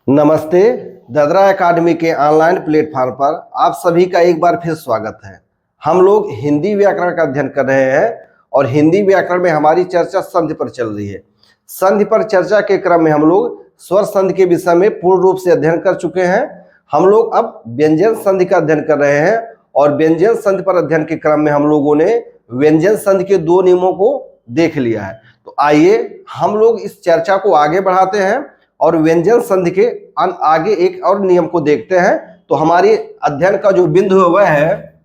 नमस्ते। ददरा एकेडमी के online platform पर आप सभी का एक बार फिर स्वागत है। हम लोग हिंदी व्याकरण का अध्ययन कर रहे हैं और हिंदी व्याकरण में हमारी चर्चा संधि पर चल रही है। संधि पर चर्चा के क्रम में हम लोग स्वर संधि के विषय में पूर्ण रूप से अध्ययन कर चुके हैं। हम लोग अब व्यंजन संधि का अध्ययन कर रहे हैं और व्यंजन संधि पर अध्ययन के क्रम में हम लोगों ने व्यंजन संधि के दो नियमों को देख लिया है। तो आइए हम लोग इस चर्चा को आगे बढ़ाते हैं और व्यंजन संधि के आगे एक और नियम को देखते हैं। तो हमारे अध्ययन का जो बिंदु है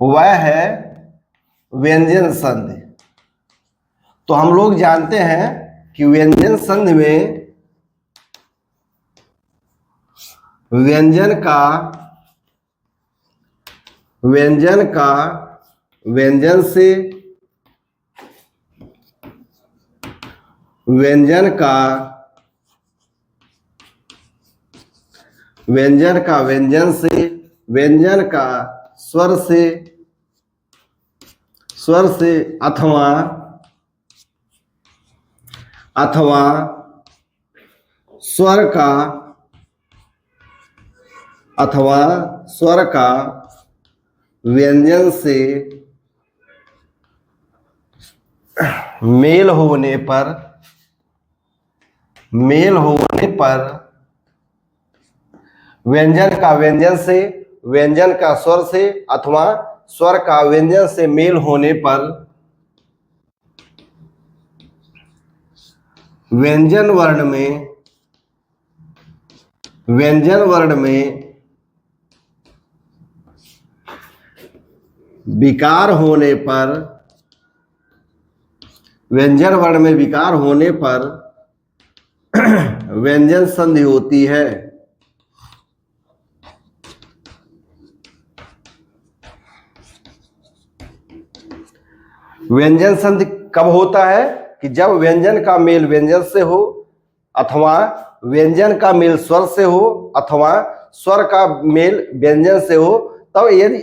वह है व्यंजन संधि। तो हम लोग जानते हैं कि व्यंजन संधि में व्यंजन का व्यंजन से व्यंजन का व्यंजन से व्यंजन का स्वर से अथवा स्वर का व्यंजन से मेल होने पर व्यंजन का व्यंजन से, व्यंजन का स्वर से अथवा स्वर का व्यंजन से मेल होने पर व्यंजन वर्ण में विकार होने पर व्यंजन वर्ण में विकार होने पर व्यंजन संधि होती है। व्यंजन संधि कब होता है कि जब व्यंजन का मेल व्यंजन से हो अथवा व्यंजन का मेल स्वर से हो अथवा स्वर का मेल व्यंजन से हो। तब यदि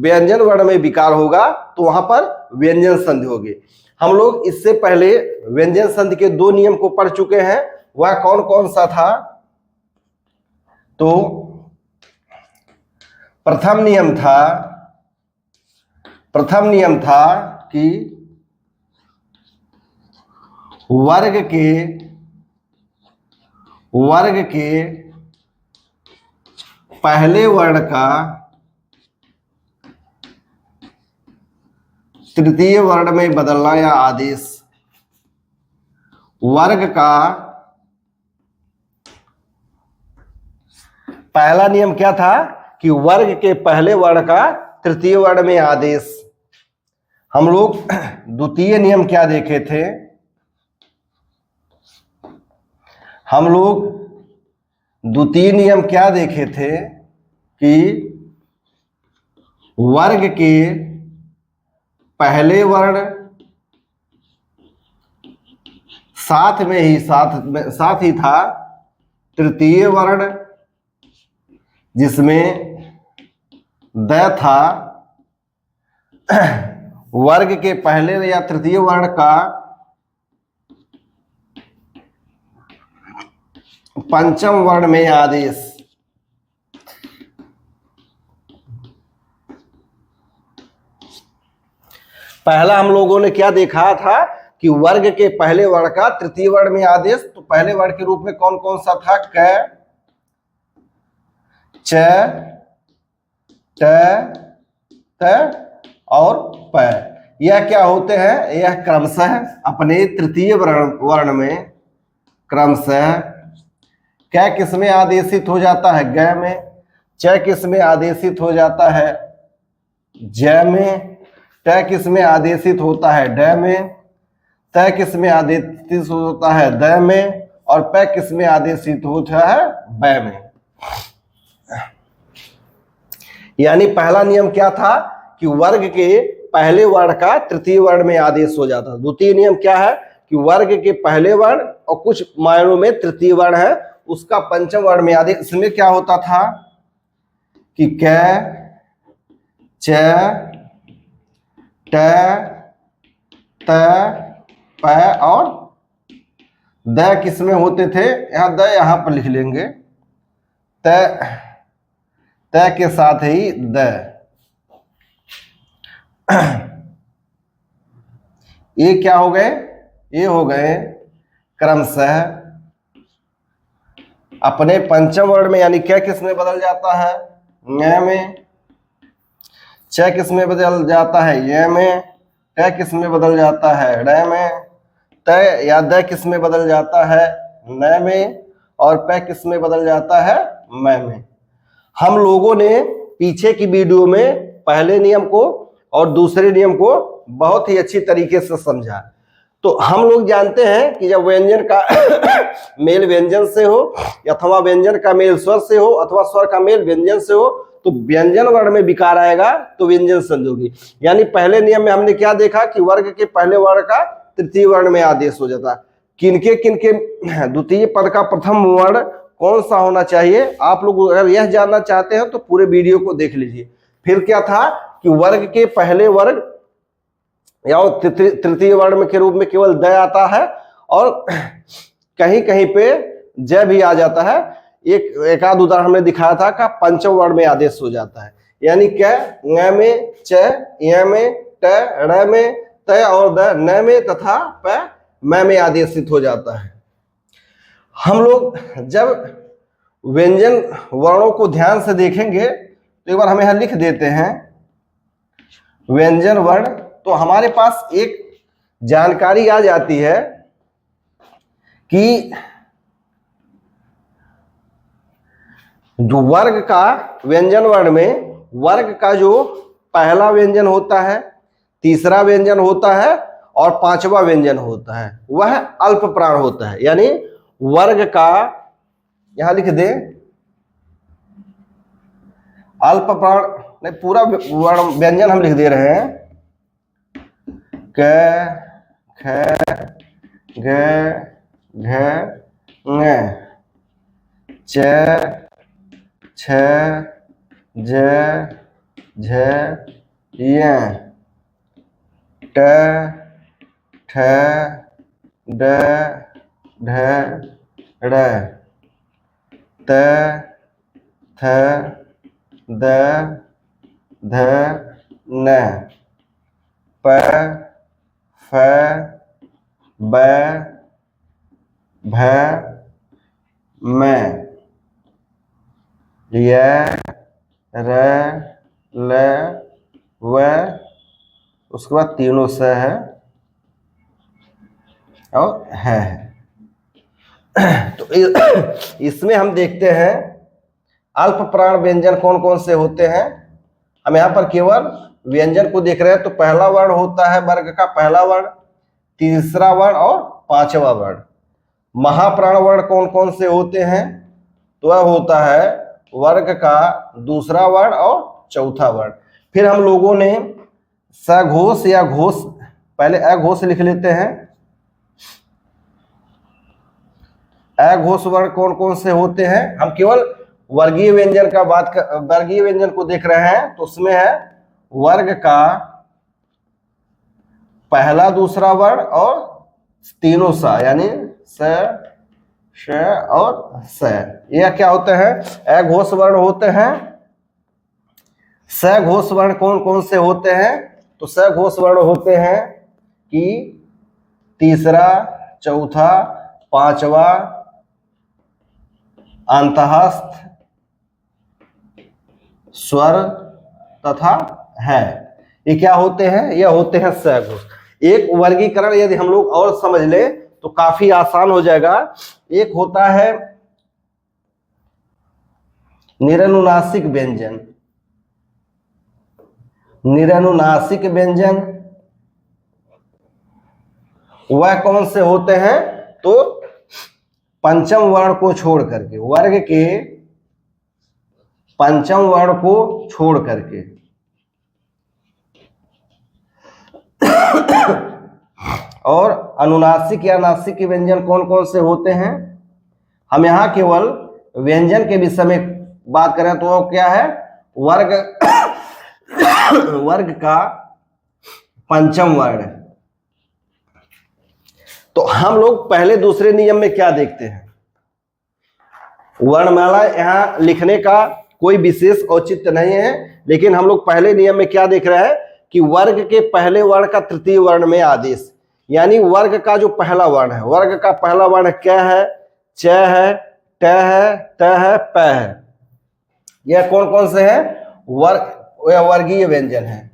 व्यंजन वर्ण में विकार होगा तो वहां पर व्यंजन संधि होगी। हम लोग इससे पहले व्यंजन संधि के दो नियम को पढ़ चुके हैं। वह कौन कौन सा था? तो प्रथम नियम था कि वर्ग के पहले वर्ण का तृतीय वर्ण में बदलना या आदेश। वर्ग का पहला नियम क्या था कि वर्ग के पहले वर्ण का तृतीय वर्ण में आदेश। हम लोग द्वितीय नियम क्या देखे थे? हम लोग द्वितीय नियम क्या देखे थे कि वर्ग के पहले वर्ण साथ ही था तृतीय वर्ण जिसमें द था। वर्ग के पहले या तृतीय वर्ण का पंचम वर्ण में आदेश। पहला हम लोगों ने क्या देखा था कि वर्ग के पहले वर्ण का तृतीय वर्ण में आदेश। तो पहले वर्ण के रूप में कौन कौन सा था? क, च, ट, त और प। यह क्या होते हैं? यह क्रमशः अपने तृतीय वर्ण में क्रमशः क किस में आदेशित हो जाता है? ग में। च किस में आदेशित हो जाता है? ज में। ट किस में आदेशित होता है? ड में। त किस में आदेशित होता है? द में। और प किस में आदेशित होता है? ब में। यानी पहला नियम क्या था कि वर्ग के पहले वर्ण का तृतीय वर्ण में आदेश हो जाता है। द्वितीय नियम क्या है कि वर्ग के पहले वर्ण और कुछ मायनों में तृतीय वर्ण है उसका पंचम वर्ण में आदेश। इसमें क्या होता था कि क, च, ट, त, प और द किसमें होते थे, यहाँ द यहाँ पर लिख लेंगे, त त के साथ ही द। ये क्या हो गए, ये हो गए क्रमशः अपने पंचम वर्ण में, यानी क्या किसमें बदल जाता है, ङ में। च किसमें बदल जाता है, य में। ट किसमें बदल जाता है, ड़ में। त या द किसमें बदल जाता है, न में। और प किसमें बदल जाता है, म में। हम लोगों ने पीछे की वीडियो में पहले नियम को और दूसरे नियम को बहुत ही अच्छी तरीके से समझा। तो हम लोग जानते हैं कि जब व्यंजन का मेल व्यंजन से हो, अथवा व्यंजन का मेल स्वर से हो, अथवा स्वर का मेल व्यंजन से हो, तो व्यंजन वर्ण में विकार आएगा तो व्यंजन संयोगी। यानी पहले नियम में हमने क्या देखा कि वर्ग के पहले वर्ण का तृतीय वर्ण में आदेश हो जाता। किनके किनके द्वितीय पद का प्रथम वर्ण कौन सा होना चाहिए, आप लोग अगर यह जानना चाहते हैं तो पूरे वीडियो को देख लीजिए। फिर क्या था कि वर्ग के पहले वर्ग या तृतीय वर्ण के रूप में केवल द आता है, और कहीं कहीं पे ज भी आ जाता है। एक आध उदाहरण हमने दिखाया था कि पंचम वर्ण में आदेश हो जाता है, यानी क्या, ङ में, च, य में, ट, ड़ में, त और द, न में तथा प, म में आदेशित हो जाता है। हम लोग जब व्यंजन वर्णों को ध्यान से देखेंगे तो एक बार हम यहां लिख देते हैं व्यंजन वर्ण, तो हमारे पास एक जानकारी आ जाती है कि जो वर्ग का व्यंजन वर्ण में वर्ग का जो पहला व्यंजन होता है, तीसरा व्यंजन होता है और पांचवा व्यंजन होता है, वह अल्प प्राण होता है। यानी वर्ग का, यहां लिख दे अल्प प्राण नहीं, पूरा वर्ण व्यंजन हम लिख दे रहे हैं, क, ख, ग, घ, ङ, च, छ, ज, झ, य, ट, ठ, ड, ढ, ड़, त, थ, द, ध, न, प, फ, ब, भ, म, य, र, ल, व, उसके बाद तीनों स है और है। तो इसमें हम देखते हैं अल्प प्राण व्यंजन कौन कौन से होते हैं। हम यहाँ पर केवल व्यंजन को देख रहे हैं, तो पहला वर्ण होता है वर्ग का पहला वर्ण, तीसरा वर्ण और पांचवा वर्ण। महाप्राण वर्ण कौन कौन से होते हैं, तो वह होता है वर्ग का दूसरा वर्ण और चौथा वर्ण। फिर हम लोगों ने सघोष या घोष, पहले अघोष लिख लेते हैं। अघोष वर्ण कौन कौन से होते हैं, हम केवल वर्गीय व्यंजन का वर्गीय व्यंजन को देख रहे हैं, तो उसमें है वर्ग का पहला दूसरा वर्ण और तीनों सा, यानी स, श और स। यह क्या होते हैं, अघोष वर्ण होते हैं। सघोष वर्ण कौन कौन से होते हैं, तो सघोष वर्ण होते हैं कि तीसरा, चौथा, पांचवा, अंतःस्थ, स्वर तथा है, ये क्या होते हैं, यह होते हैं सघोष। एक वर्गीकरण यदि हम लोग और समझ ले तो काफी आसान हो जाएगा। एक होता है निरनुनासिक व्यंजन। निरनुनासिक व्यंजन वह कौन से होते हैं, तो पंचम वर्ण को छोड़ करके, वर्ग के पंचम वर्ण को छोड़ करके। और अनुनासिक या नासिक के व्यंजन कौन कौन से होते हैं, हम यहां केवल व्यंजन के विषय में बात करें तो वो क्या है, वर्ग वर्ग का पंचम वर्ण। तो हम लोग पहले दूसरे नियम में क्या देखते हैं, वर्णमाला यहाँ लिखने का कोई विशेष औचित्य नहीं है, लेकिन हम लोग पहले नियम में क्या देख रहे हैं कि वर्ग के पहले वर्ण का तृतीय वर्ण में आदेश, यानी वर्ग का जो पहला वर्ण है, वर्ग का पहला वर्ण क है, च है, ट है, त है, प है। यह कौन कौन से हैं, वर्गीय व्यंजन है।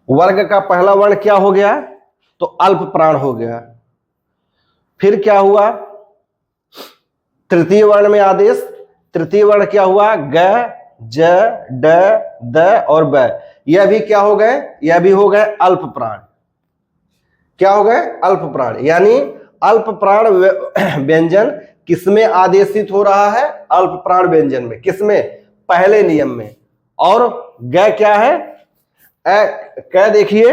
वर्ग का पहला वर्ण क्या हो गया, तो अल्प प्राण हो गया। फिर क्या हुआ, तृतीय वर्ण में आदेश, तृतीय वर्ण क्या हुआ, ग, ज, ड, द और ब। यह भी क्या हो गए, यह भी हो गए अल्प प्राण। क्या हो गए, अल्प प्राण। यानी अल्प प्राण व्यंजन किसमें आदेशित हो रहा है, अल्प प्राण व्यंजन में। किसमें, पहले नियम में। और ग क्या है, क देखिए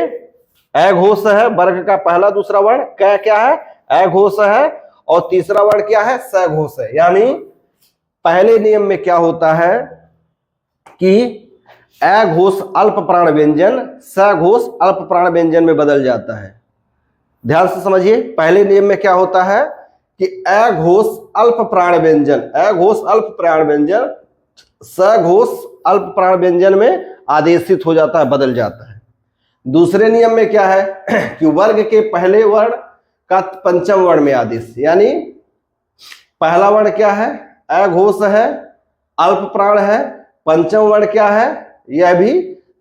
ए घोष है, वर्ग का पहला दूसरा वर्ण। क क्या है, ए घोष है, और तीसरा वर्ण क्या है, स घोष है। यानी पहले नियम में क्या होता है कि ए घोष अल्प प्राण व्यंजन स घोष अल्प प्राण व्यंजन में बदल जाता है। ध्यान से समझिए, पहले नियम में क्या होता है कि ए घोष अल्प प्राण व्यंजन, ए घोष अल्प प्राण व्यंजन स घोष अल्प प्राण व्यंजन में आदेशित हो जाता है, बदल जाता है। दूसरे नियम में क्या है कि वर्ग के पहले वर्ण का पंचम वर्ण में आदेश, यानी पहला वर्ण क्या है, अ घोष है, अल्प प्राण है। पंचम वर्ण क्या है, यह भी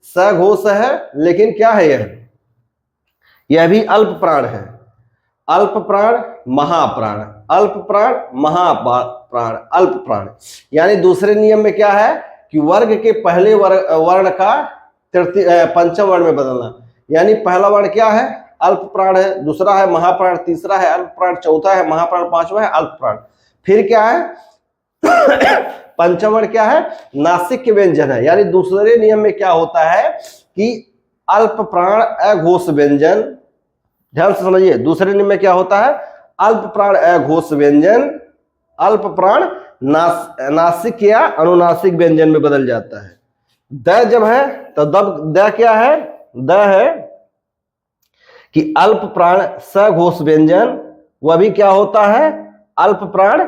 स घोष है, लेकिन क्या है, यह भी अल्प प्राण है। अल्प प्राण महाप्राण, अल्प प्राण महाप्राण, अल्प प्राण। यानी दूसरे नियम में क्या है कि वर्ग के पहले वर्ण का पंचम वर्ण में बदलना। यानी पहला वर्ण क्या है, अल्प प्राण है, दूसरा है महाप्राण, तीसरा है अल्प प्राण, चौथा है महाप्राण, पांचवा है अल्प प्राण। फिर क्या है पंचम वर्ण क्या है, नासिक व्यंजन है। यानी दूसरे नियम में क्या होता है कि अल्प प्राण अघोष व्यंजन, ध्यान से समझिए, दूसरे नियम में क्या होता है, अल्प प्राण अघोष व्यंजन अल्प प्राण नासिक या अनुनासिक व्यंजन में बदल जाता है। द जब है तो द क्या है, द है कि अल्प प्राण सघोष व्यंजन, वह भी क्या होता है, अल्प प्राण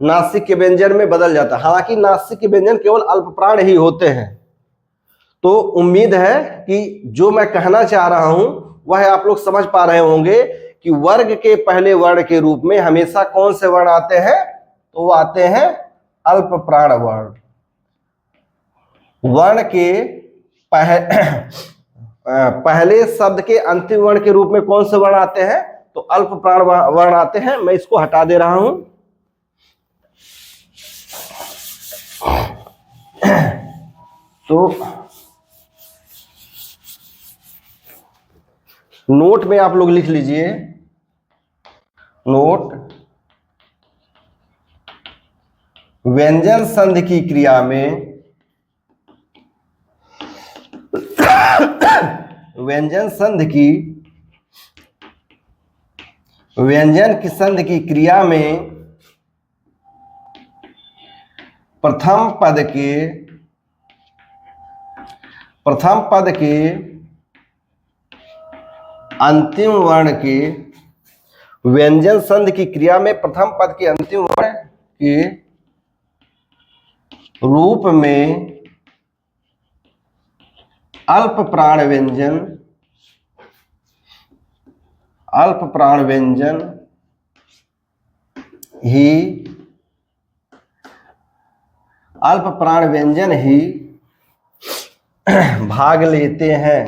नासिक के व्यंजन में बदल जाता है। हालांकि नासिक के व्यंजन केवल अल्प प्राण ही होते हैं। तो उम्मीद है कि जो मैं कहना चाह रहा हूं वह आप लोग समझ पा रहे होंगे कि वर्ग के पहले वर्ण के रूप में हमेशा कौन से वर्ण आते हैं, तो वो आते हैं अल्प प्राण वर्ण। वर्ण के पहले शब्द के अंतिम वर्ण के रूप में कौन से वर्ण आते हैं, तो अल्प प्राण वर्ण आते हैं। मैं इसको हटा दे रहा हूं। तो नोट में आप लोग लिख लीजिए, नोट, व्यंजन संधि की क्रिया में व्यंजन की संधि की क्रिया में प्रथम पद के अंतिम वर्ण के, व्यंजन संधि की क्रिया में प्रथम पद के अंतिम वर्ण के रूप में अल्प प्राण व्यंजन ही भाग लेते हैं।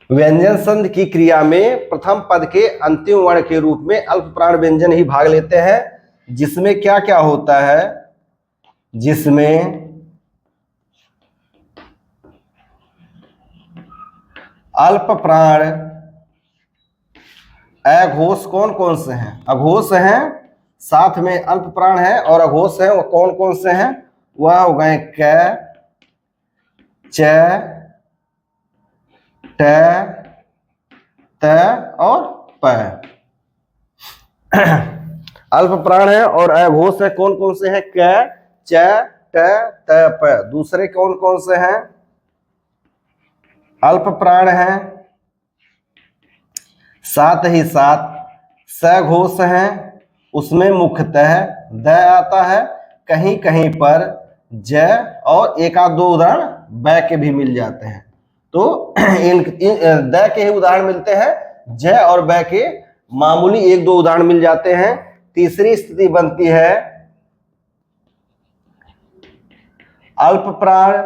व्यंजन संधि की क्रिया में प्रथम पद के अंतिम वर्ण के रूप में अल्प प्राण व्यंजन ही भाग लेते हैं, जिसमें क्या क्या होता है, जिसमें अल्प प्राण अघोष कौन कौन से हैं, अघोष हैं, साथ में अल्प प्राण है और अघोष है। वो कौन कौन से हैं, वह हो गए क, च, ट, त और प। अल्प प्राण है और अघोष है, कौन कौन से हैं, क, च, ट, त, प। दूसरे कौन कौन से हैं, अल्प प्राण हैं, साथ ही साथ स घोष है, उसमें मुख्यतः द आता है, कहीं कहीं पर ज और एक आध दो उदाहरण ब के भी मिल जाते हैं। तो द के ही उदाहरण मिलते हैं, ज और ब के मामूली एक दो उदाहरण मिल जाते हैं। तीसरी स्थिति बनती है अल्प प्राण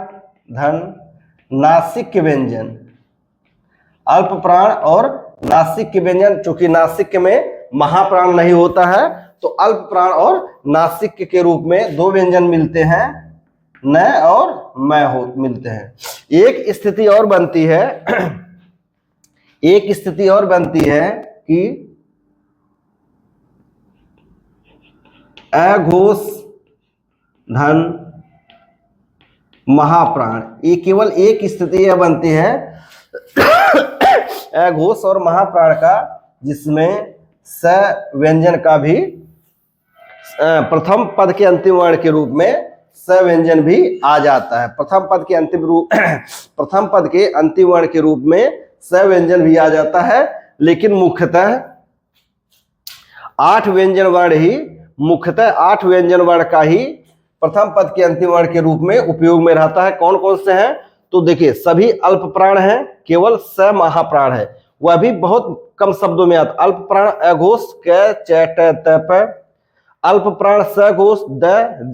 धन नासिक व्यंजन। अल्प प्राण और नासिक व्यंजन, चूंकि नासिक में महाप्राण नहीं होता है, तो अल्प प्राण और नासिक के रूप में दो व्यंजन मिलते हैं, न और मैं हो मिलते हैं। एक स्थिति और बनती है एक स्थिति और बनती है कि अघोष धन महाप्राण। ये केवल एक स्थिति यह बनती है अघोष और महाप्राण का, जिसमें स व्यंजन का भी प्रथम पद के अंतिम वर्ण के रूप में स व्यंजन भी आ जाता है। प्रथम पद के अंतिम वर्ण के रूप में स व्यंजन भी आ जाता है, लेकिन मुख्यतः 8 व्यंजन वर्ण का ही प्रथम पद के अंतिम वर्ण के रूप में उपयोग में रहता है। कौन कौन से हैं? तो देखिए, सभी अल्प प्राण हैं, केवल स महाप्राण है, वह भी बहुत कम शब्दों में आता। अल्प प्राण अघोष क च ट त प, अल्प प्राण स घोष द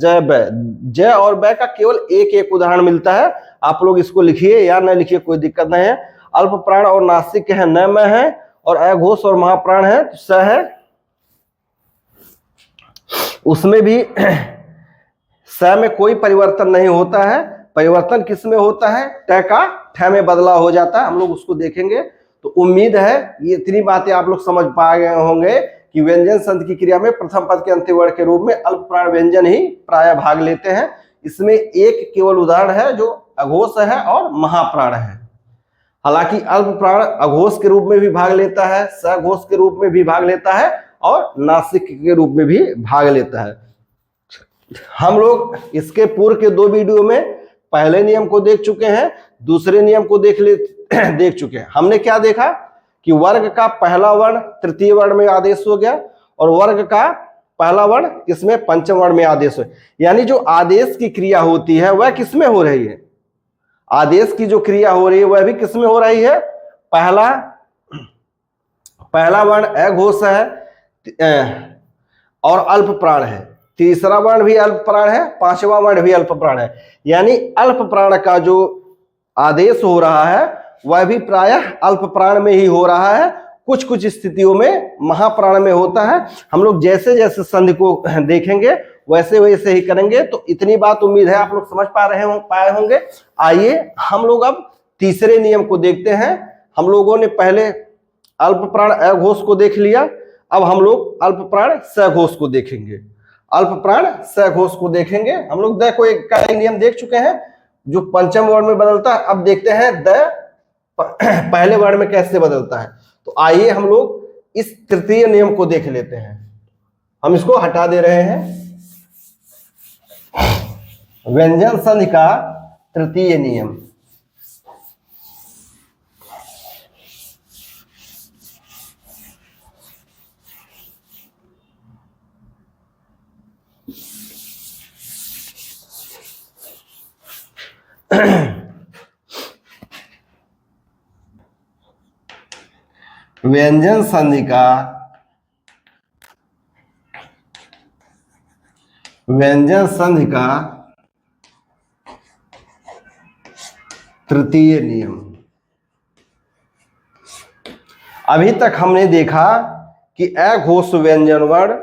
ज ब। ज और ब का केवल एक एक उदाहरण मिलता है, आप लोग इसको लिखिए या न लिखिए, कोई दिक्कत नहीं है। अल्प प्राण और नासिक है, न में है, और अघोष और महाप्राण है तो स है। उसमें भी स में कोई परिवर्तन नहीं होता है। परिवर्तन किस में होता है? ट का ठ में बदलाव हो जाता है, हम लोग उसको देखेंगे। तो उम्मीद है ये इतनी बातें आप लोग समझ पा गए होंगे कि व्यंजन संधि की क्रिया में प्रथम पद के अंतिम वर्ण के रूप में अल्प प्राण व्यंजन ही प्राय भाग लेते हैं। इसमें एक केवल उदाहरण है जो अघोष है और महाप्राण है। हालांकि अल्प प्राण अघोष के रूप में भी भाग लेता है, सघोष के रूप में भी भाग लेता है, और नासिक के रूप में भी भाग लेता है। हम लोग इसके पूर्व के 2 वीडियो में पहले नियम को देख चुके हैं, दूसरे नियम को देख चुके हैं। हमने क्या देखा कि वर्ग का पहला वर्ण तृतीय वर्ण में आदेश हो गया, और वर्ग का पहला वर्ण किसमें? पंचम वर्ण में आदेश हो। यानी जो आदेश की क्रिया होती है वह किसमें हो रही है? आदेश की जो क्रिया हो रही है वह भी किसमें हो रही है? पहला वर्ण अघोष है और अल्प प्राण है, तीसरा वर्ण भी अल्प प्राण है, पांचवा वर्ण भी अल्प प्राण है। यानी अल्प प्राण का जो आदेश हो रहा है वह भी प्रायः अल्प प्राण में ही हो रहा है। कुछ कुछ स्थितियों में महाप्राण में होता है। हम लोग जैसे जैसे संधि को देखेंगे वैसे वैसे ही करेंगे। तो इतनी बात उम्मीद है आप लोग समझ पाए होंगे। आइए हम लोग अब तीसरे नियम को देखते हैं। हम लोगों ने पहले अल्प प्राण अघोष को देख लिया, अब हम लोग अल्प प्राण सघोष को देखेंगे। अल्प प्राण सघोष को देखेंगे। हम लोग द को एक नियम देख चुके हैं जो पंचम वर्ण में बदलता है। अब देखते हैं द पहले वर्ण में कैसे बदलता है। तो आइए हम लोग इस तृतीय नियम को देख लेते हैं। हम इसको हटा दे रहे हैं। व्यंजन संधि का तृतीय नियम। व्यंजन संधि का तृतीय नियम। अभी तक हमने देखा कि अघोष व्यंजन वर्ण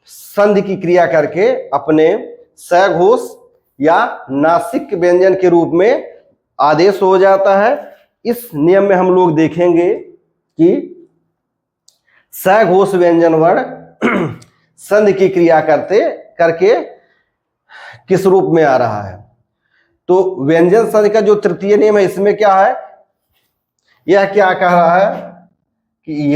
संधि की क्रिया करके अपने सघोष या नासिक व्यंजन के रूप में आदेश हो जाता है। इस नियम में हम लोग देखेंगे कि सघोष व्यंजन वर्ण संधि की क्रिया करके किस रूप में आ रहा है। तो व्यंजन संधि का जो तृतीय नियम है इसमें क्या है? यह क्या कह रहा है कि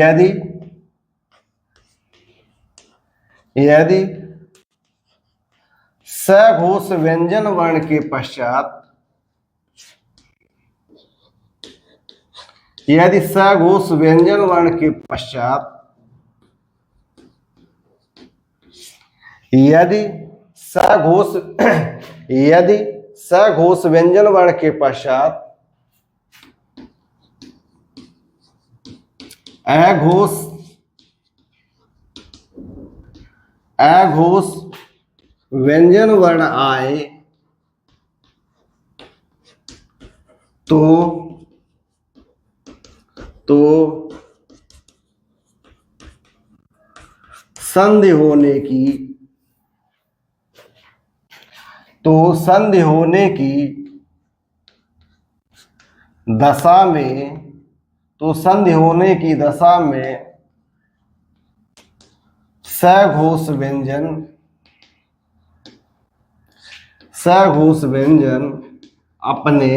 यदि सघोष व्यंजन वर्ण के पश्चात यदि सघोष व्यंजन वर्ण के पश्चात यदि सघोष व्यंजन वर्ण के पश्चात अघोष व्यंजन वर्ण आए तो संधि होने की दशा में सघोष व्यंजन अपने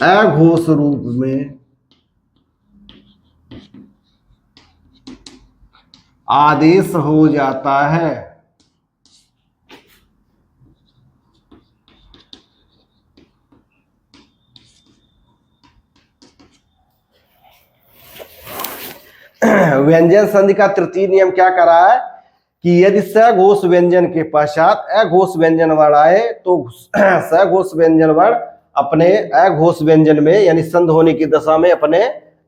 अघोष रूप में आदेश हो जाता है। व्यंजन संधि का तृतीय नियम क्या कर रहा है कि यदि सघोष व्यंजन के पश्चात अघोष व्यंजन वर्ण आए तो सघोष व्यंजन वर्ण अपने अघोष व्यंजन में यानी संध होने की दशा में अपने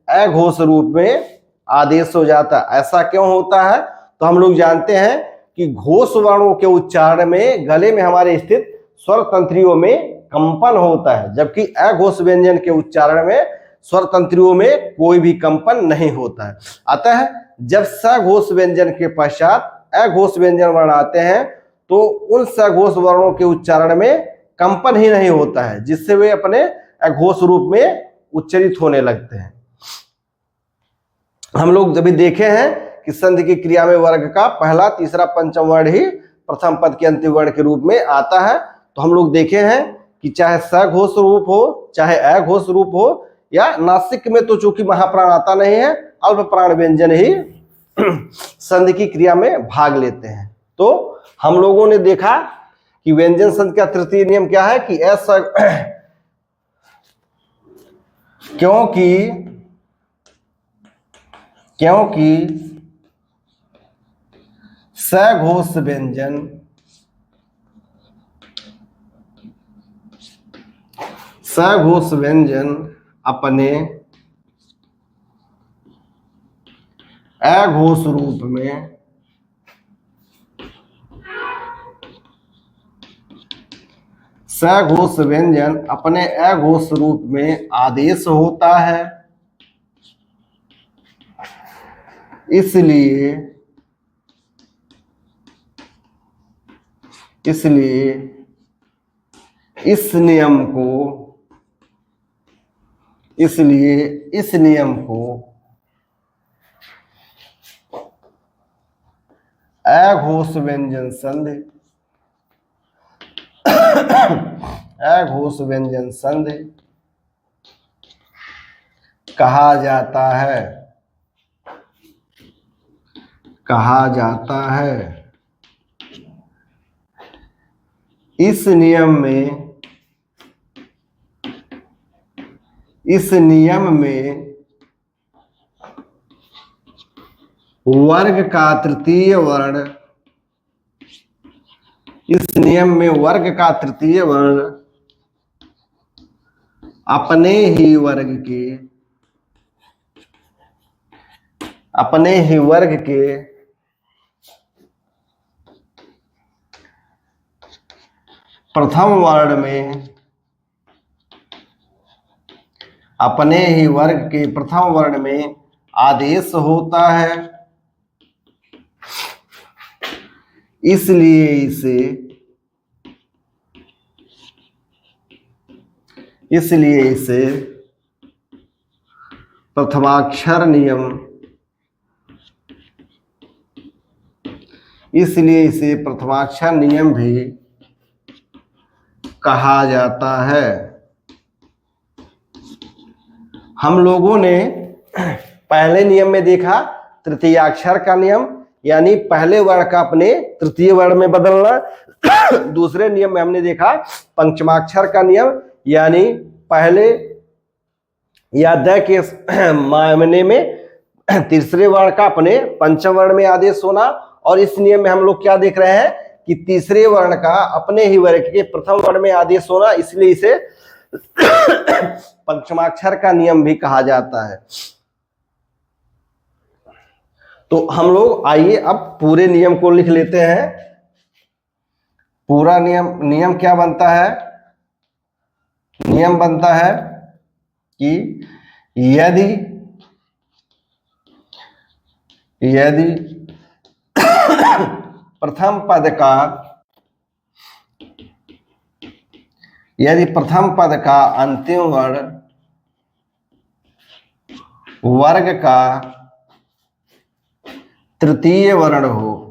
अघोष रूप में आदेश हो जाता है। ऐसा क्यों होता है? तो हम लोग जानते हैं कि घोष वर्णों के उच्चारण में गले में हमारे स्थित स्वर तंत्रियों में कंपन होता है, जबकि अघोष व्यंजन के उच्चारण में स्वर तंत्रियों में कोई भी कंपन नहीं होता है। अतः जब सघोष व्यंजन के पश्चात अघोष व्यंजन वर्ण आते हैं तो उन सघोष वर्णों के उच्चारण में कंपन ही नहीं होता है, जिससे वे अपने अघोष रूप में उच्चरित होने लगते हैं। हम लोग जब भी देखे हैं कि संधि की क्रिया में वर्ग का पहला, तीसरा, पंचम वर्ण ही प्रथम पद के अंतिम वर्ण के रूप में आता है, तो हम लोग देखे हैं कि चाहे सघोष रूप हो चाहे अघोष रूप हो, या नासिक में तो चूंकि महाप्राण आता नहीं है, अल्प प्राण व्यंजन ही संधि की क्रिया में भाग लेते हैं। तो हम लोगों ने देखा कि व्यंजन संधि का तृतीय नियम क्या है कि क्योंकि सघोष व्यंजन अपने अघोष रूप में सघोष व्यंजन अपने अघोष रूप में आदेश होता है, इसलिए इस नियम को अघोष व्यंजन संधि कहा जाता है। इस नियम में वर्ग का तृतीय वर्ण अपने ही वर्ग के प्रथम वर्ण में आदेश होता है, इसलिए इसे प्रथमाक्षर नियम भी कहा जाता है। हम लोगों ने पहले नियम में देखा तृतीयाक्षर का नियम, यानी पहले वर्ण का अपने तृतीय वर्ण में बदलना। दूसरे नियम में हमने देखा पंचमाक्षर का नियम, यानी पहले या द के मायने में तीसरे वर्ण का अपने पंचम वर्ण में आदेश होना, और इस नियम में हम लोग क्या देख रहे हैं कि तीसरे वर्ण का अपने ही वर्ग के प्रथम वर्ण में आदेश होना, इसलिए इसे पंचमाक्षर का नियम भी कहा जाता है। तो हम लोग आइए अब पूरे नियम को लिख लेते हैं। पूरा नियम क्या बनता है? नियम बनता है कि यदि प्रथम पद का अंतिम वर्ण वर्ग का तृतीय वर्ण हो,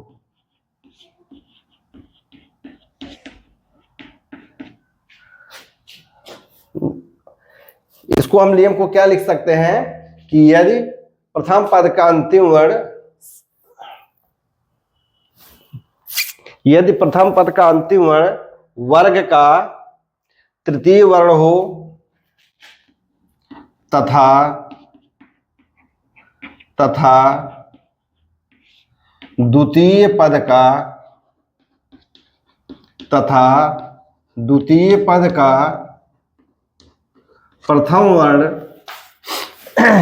इसको हम नियम को क्या लिख सकते हैं कि यदि प्रथम पद का अंतिम वर्ण वर्ग का तृतीय वर्ण हो तथा द्वितीय पद का प्रथम वर्ण,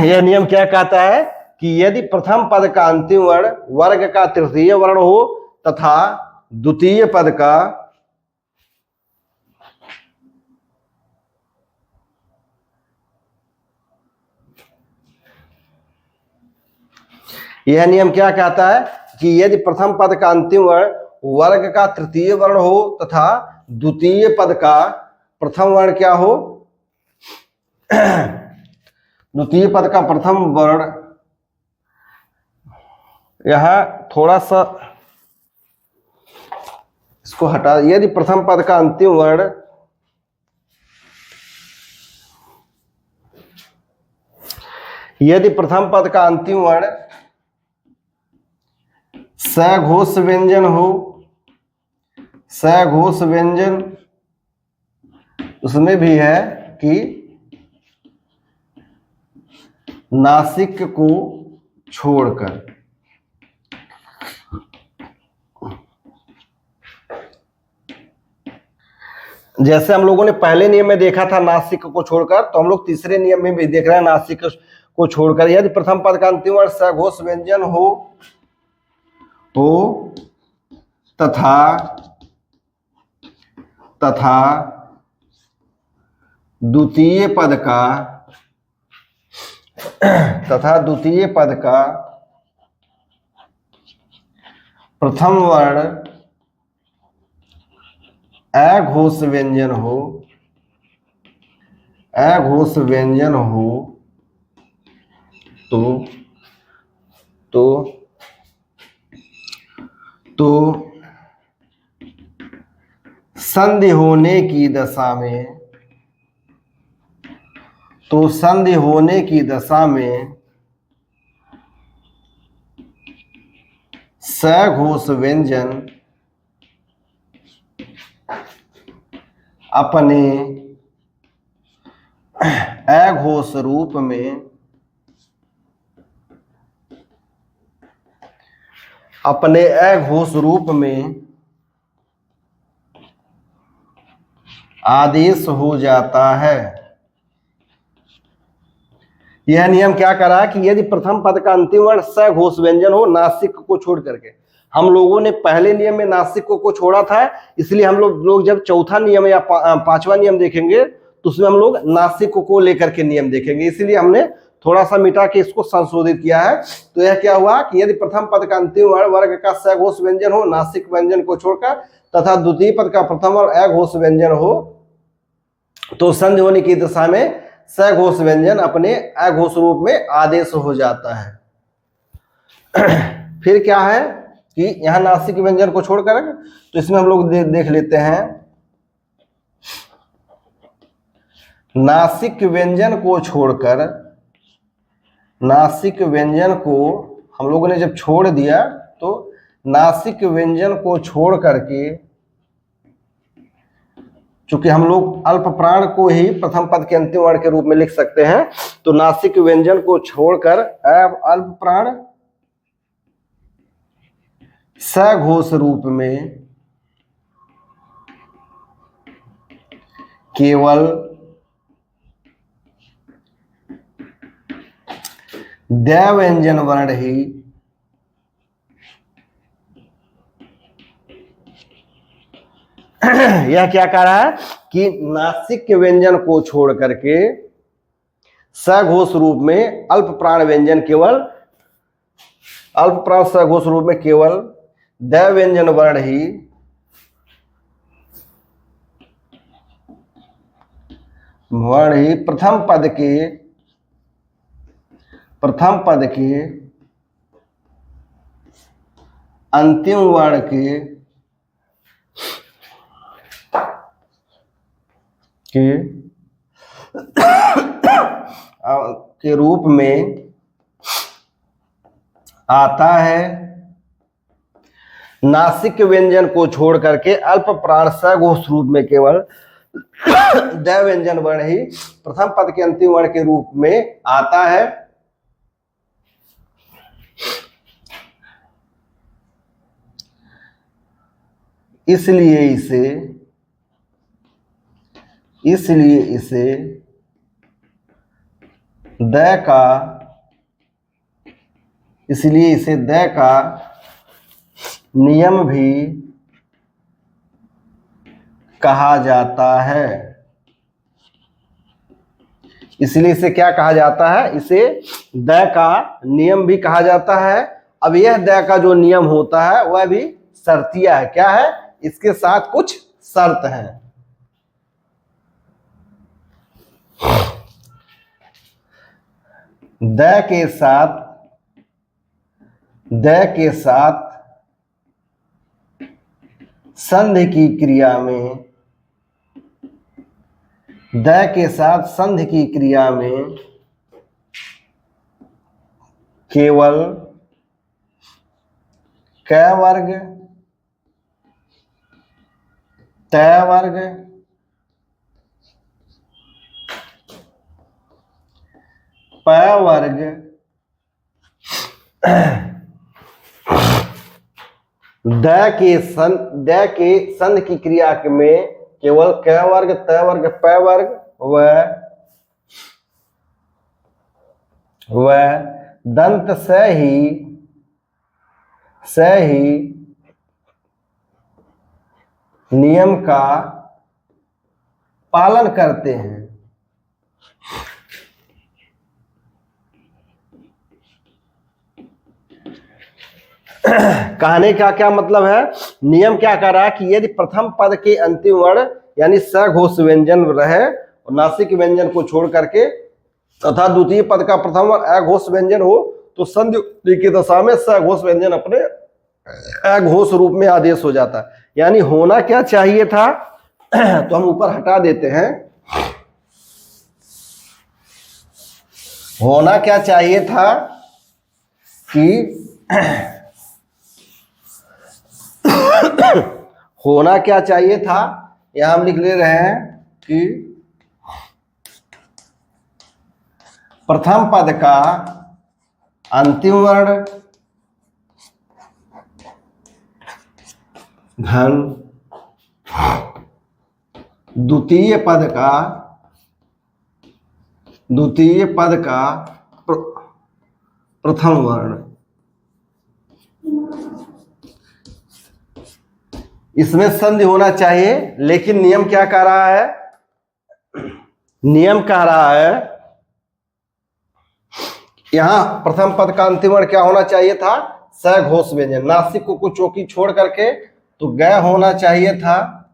यह नियम क्या कहता है कि यदि प्रथम पद का अंतिम वर्ण वर्ग का तृतीय वर्ण हो तथा द्वितीय पद का यह नियम क्या कहता है कि यदि प्रथम पद का अंतिम वर्ण वर्ग का तृतीय वर्ण हो तथा द्वितीय पद का प्रथम वर्ण क्या हो? द्वितीय पद का प्रथम वर्ण, यहां थोड़ा सा इसको हटा, यदि प्रथम पद का अंतिम वर्ण सघोष व्यंजन हो, सघोष व्यंजन उसमें भी है कि नासिक को छोड़कर, जैसे हम लोगों ने पहले नियम में देखा था नासिक को छोड़कर, तो हम लोग तीसरे नियम में भी देख रहे हैं नासिक को छोड़कर। यदि प्रथम पद का अंतिम वर्ण सघोष व्यंजन हो तथा द्वितीय पद का प्रथम वर्ण अघोष व्यंजन हो तो संधि होने की दशा में सघोष व्यंजन अपने अघोष रूप में आदेश हो जाता है। यह नियम क्या करा कि यदि प्रथम पद का अंतिम वर्ण सघोष व्यंजन हो नासिक को छोड़ करके, हम लोगों ने पहले नियम में नासिक को छोड़ा था, इसलिए हम लोग जब चौथा नियम या पांचवा नियम देखेंगे तो उसमें हम लोग नासिक को लेकर के नियम देखेंगे, इसलिए हमने थोड़ा सा मिटा के इसको संशोधित किया है। तो यह क्या हुआ कि यदि प्रथम पद का अंतिम वर्ण वर्ग का सघोष व्यंजन हो नासिक व्यंजन को छोड़कर तथा द्वितीय पद का प्रथम वर्ण अघोष व्यंजन हो तो संधि होने की दशा में सघोष व्यंजन अपने अघोष रूप में आदेश हो जाता है। फिर क्या है कि यहां नासिक व्यंजन को छोड़कर, तो इसमें हम लोग देख लेते हैं नासिक व्यंजन को हम लोगों ने जब छोड़ दिया तो नासिक व्यंजन को छोड़ करके चूंकि हम लोग अल्प प्राण को ही प्रथम पद के अंतिम वर्ण के रूप में लिख सकते हैं, तो नासिक व्यंजन को छोड़कर अल्प प्राण सघोष रूप में केवल द व्यंजन वर्ण ही यह क्या कह रहा है कि नासिक व्यंजन को छोड़ करके सघोष रूप में अल्प प्राण व्यंजन केवल अल्प प्राण सघोष रूप में केवल द व्यंजन वर्ण ही प्रथम पद के अंतिम वर्ण के रूप में आता है। नासिक व्यंजन को छोड़ करके अल्प प्राण सघोष रूप में केवल द व्यंजन वर्ण ही प्रथम पद के अंतिम वर्ण के रूप में आता है। इसलिए इसे द का नियम भी कहा जाता है। इसलिए इसे क्या कहा जाता है? इसे द का नियम भी कहा जाता है। अब यह द का जो नियम होता है वह भी शर्तिया है। क्या है? इसके साथ कुछ शर्त है। द के साथ संधि की क्रिया में केवल क वर्ग त वर्ग प वर्ग द के संधि की क्रिया में केवल क वर्ग त वर्ग प वर्ग व दंत से ही नियम का पालन करते हैं। कहने का क्या मतलब है? नियम क्या कह रहा है कि यदि प्रथम पद के अंतिम वर्ण यानी सघोष व्यंजन रहे और नासिक व्यंजन को छोड़ करके तथा द्वितीय पद का प्रथम वर्ण अघोष व्यंजन हो तो संधि की दशा में सघोष व्यंजन अपने अघोष रूप में आदेश हो जाता है। यानी होना क्या चाहिए था? तो हम ऊपर हटा देते हैं। होना क्या चाहिए था कि होना क्या चाहिए था? यहां हम लिख ले रहे हैं कि प्रथम पद का अंतिम वर्ण घन द्वितीय पद का प्रथम वर्ण। इसमें संधि होना चाहिए, लेकिन नियम क्या कह रहा है? नियम कह रहा है यहां प्रथम पद का अंतिम वर्ण क्या होना चाहिए था? सघोष व्यंजन। नासिक को कुछ चौकी छोड़ करके तो ग होना चाहिए था,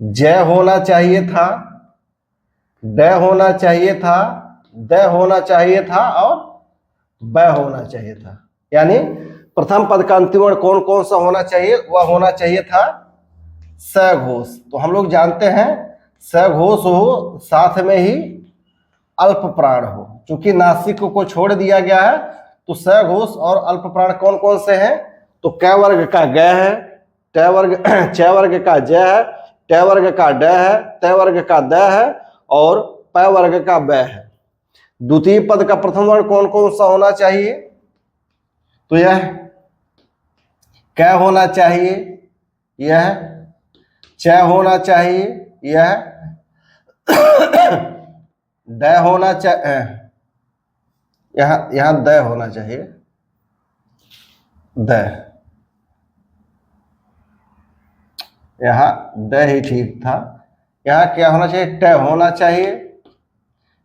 ज होना चाहिए था, ड होना चाहिए था, द होना चाहिए था और ब होना चाहिए था। यानी प्रथम पद का अंतिम वर्ण कौन कौन सा होना चाहिए? वह होना चाहिए था सघोष। तो हम लोग जानते हैं सघोष हो, साथ में ही अल्प प्राण हो। चूंकि नासिक को छोड़ दिया गया है तो सघोष और अल्प प्राण कौन कौन से हैं? तो क वर्ग का ग है, च वर्ग का ज है, ट वर्ग का ड है, त वर्ग का द है और प वर्ग का ब है। द्वितीय पद का प्रथम वर्ण कौन कौन सा होना चाहिए? तो यह क होना चाहिए, यह च होना चाहिए, यह ड होना चाहिए, यहां द होना चाहिए, द, यहां द ही ठीक था। यहां क्या होना चाहिए? ट होना चाहिए,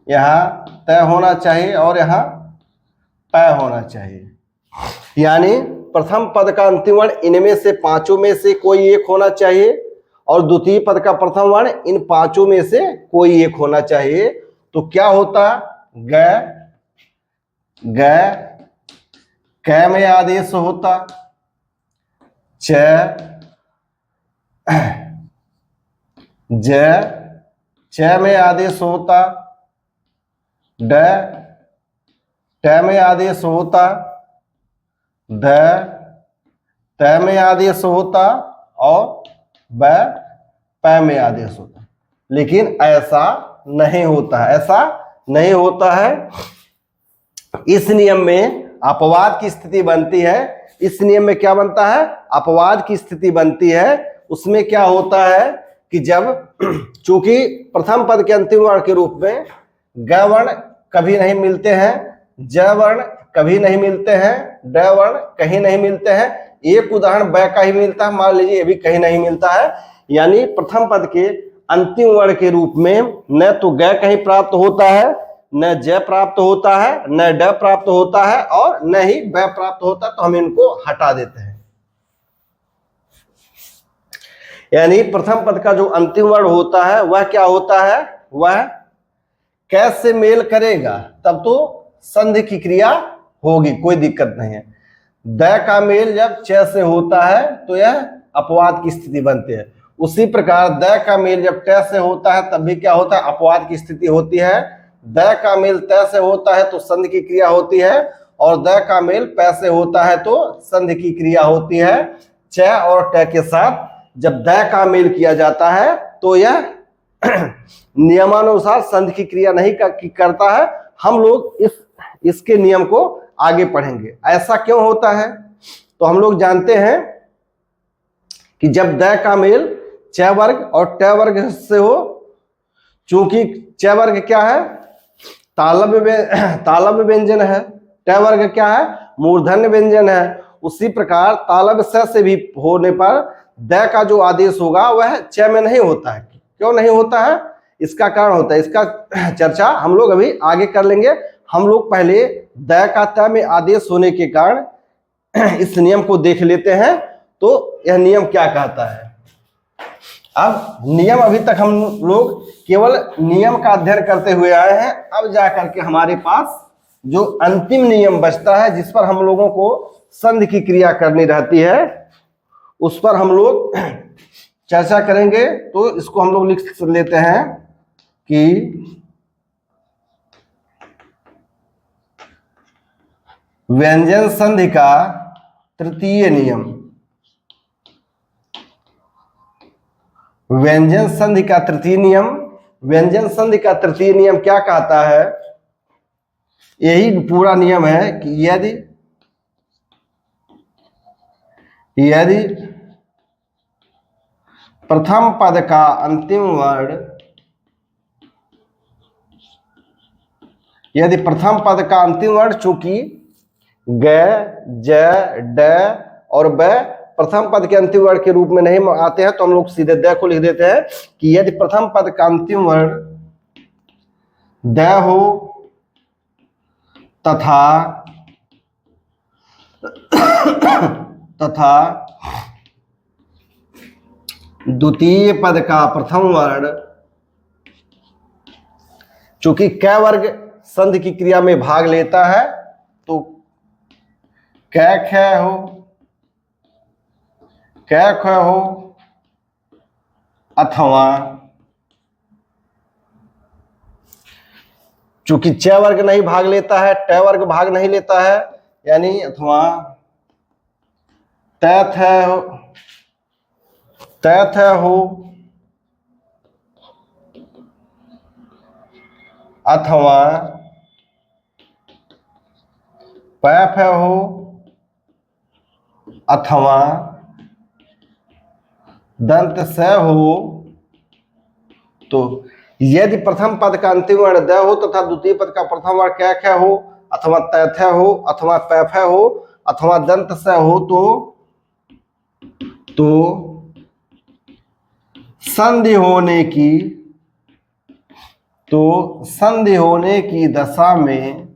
यहां त होना चाहिए और यहां प होना चाहिए। यानी प्रथम पद का अंतिम वर्ण इनमें से पांचों में से कोई एक होना चाहिए और द्वितीय पद का प्रथम वर्ण इन पांचों में से कोई एक होना चाहिए। तो क्या होता? ग, ग, क में आदेश होता, च, ज, च में आदेश होता, ड, ट में आदेश होता, ध, त में आदेश होता और ब, प में आदेश होता। लेकिन ऐसा नहीं होता है, ऐसा नहीं होता है। इस नियम में अपवाद की स्थिति बनती है। इस नियम में क्या बनता है? अपवाद की स्थिति बनती है। उसमें क्या होता है कि जब चूंकि प्रथम पद के अंतिम वर्ण के रूप में ग वर्ण कभी नहीं मिलते हैं, ज वर्ण कभी नहीं मिलते हैं, ड वर्ण कहीं नहीं मिलते हैं। एक उदाहरण ब का ही मिलता है, मान लीजिए ये भी कहीं नहीं मिलता है। यानी प्रथम पद के अंतिम वर्ण के रूप में न तो ग कहीं प्राप्त होता है, न ज प्राप्त होता है, न ड प्राप्त होता है और न ही ब प्राप्त होता है, तो हम इनको हटा देते हैं। यानी प्रथम पद का जो अंतिम वर्ण होता है वह क्या होता है? वह कैसे मेल करेगा? तब तो संधि की क्रिया होगी, कोई दिक्कत नहीं है। द का मेल जब च से होता है तो यह अपवाद की स्थिति बनती है। उसी प्रकार द का मेल जब ट से होता है तब भी क्या होता है? अपवाद की स्थिति होती है। द का मेल त से होता है तो संधि की क्रिया होती है और द का मेल प से होता है तो संधि की क्रिया होती है। च और ट के साथ जब द का मेल किया जाता है तो यह नियमानुसार संधि की क्रिया नहीं करता है। हम लोग इसके नियम को आगे पढ़ेंगे। ऐसा क्यों होता है? तो हम लोग जानते हैं कि जब द का मेल च वर्ग और ट वर्ग से हो, चूंकि च वर्ग क्या है? तालव्य व्यंजन है, ट वर्ग क्या है? मूर्धन्य व्यंजन है। उसी प्रकार तालव्य स से भी होने पर द का जो आदेश होगा वह च में नहीं होता है। क्यों नहीं होता है? इसका कारण होता है, इसका चर्चा हम लोग अभी आगे कर लेंगे। हम लोग पहले द का त में आदेश होने के कारण इस नियम को देख लेते हैं। तो यह नियम क्या कहता है? अब नियम अभी तक हम लोग केवल नियम का अध्ययन करते हुए आए हैं। अब जाकर के हमारे पास जो अंतिम नियम बचता है, जिस पर हम लोगों को संधि की क्रिया करनी रहती है, उस पर हम लोग चर्चा करेंगे। तो इसको हम लोग लिख लेते हैं कि व्यंजन संधि का तृतीय नियम, व्यंजन संधि का तृतीय नियम, व्यंजन संधि का तृतीय नियम क्या कहता है? यही पूरा नियम है कि यदि प्रथम पद का अंतिम वर्ण, यदि प्रथम पद का अंतिम वर्ण चूंकि ग, ज, ड और ब प्रथम पद के अंतिम वर्ण के रूप में नहीं आते हैं, तो हम लोग सीधे द को लिख देते हैं कि यदि प्रथम पद का अंतिम वर्ण द हो तथा द्वितीय पद का प्रथम वर्ण चूंकि क वर्ग संधि की क्रिया में भाग लेता है, तो क ख हो, क ख हो अथवा चूंकि च वर्ग नहीं भाग लेता है, ट वर्ग भाग नहीं लेता है, यानी अथवा तैथ हो अथवा पैफ हो अथवा दंत स हो, तो यदि प्रथम पद का अंतिम वर्ण द हो तथा द्वितीय पद का प्रथम वर्ण कै ख हो अथवा तैथ हो अथवा पैफ हो अथवा दंत स हो, तो संधि होने की दशा में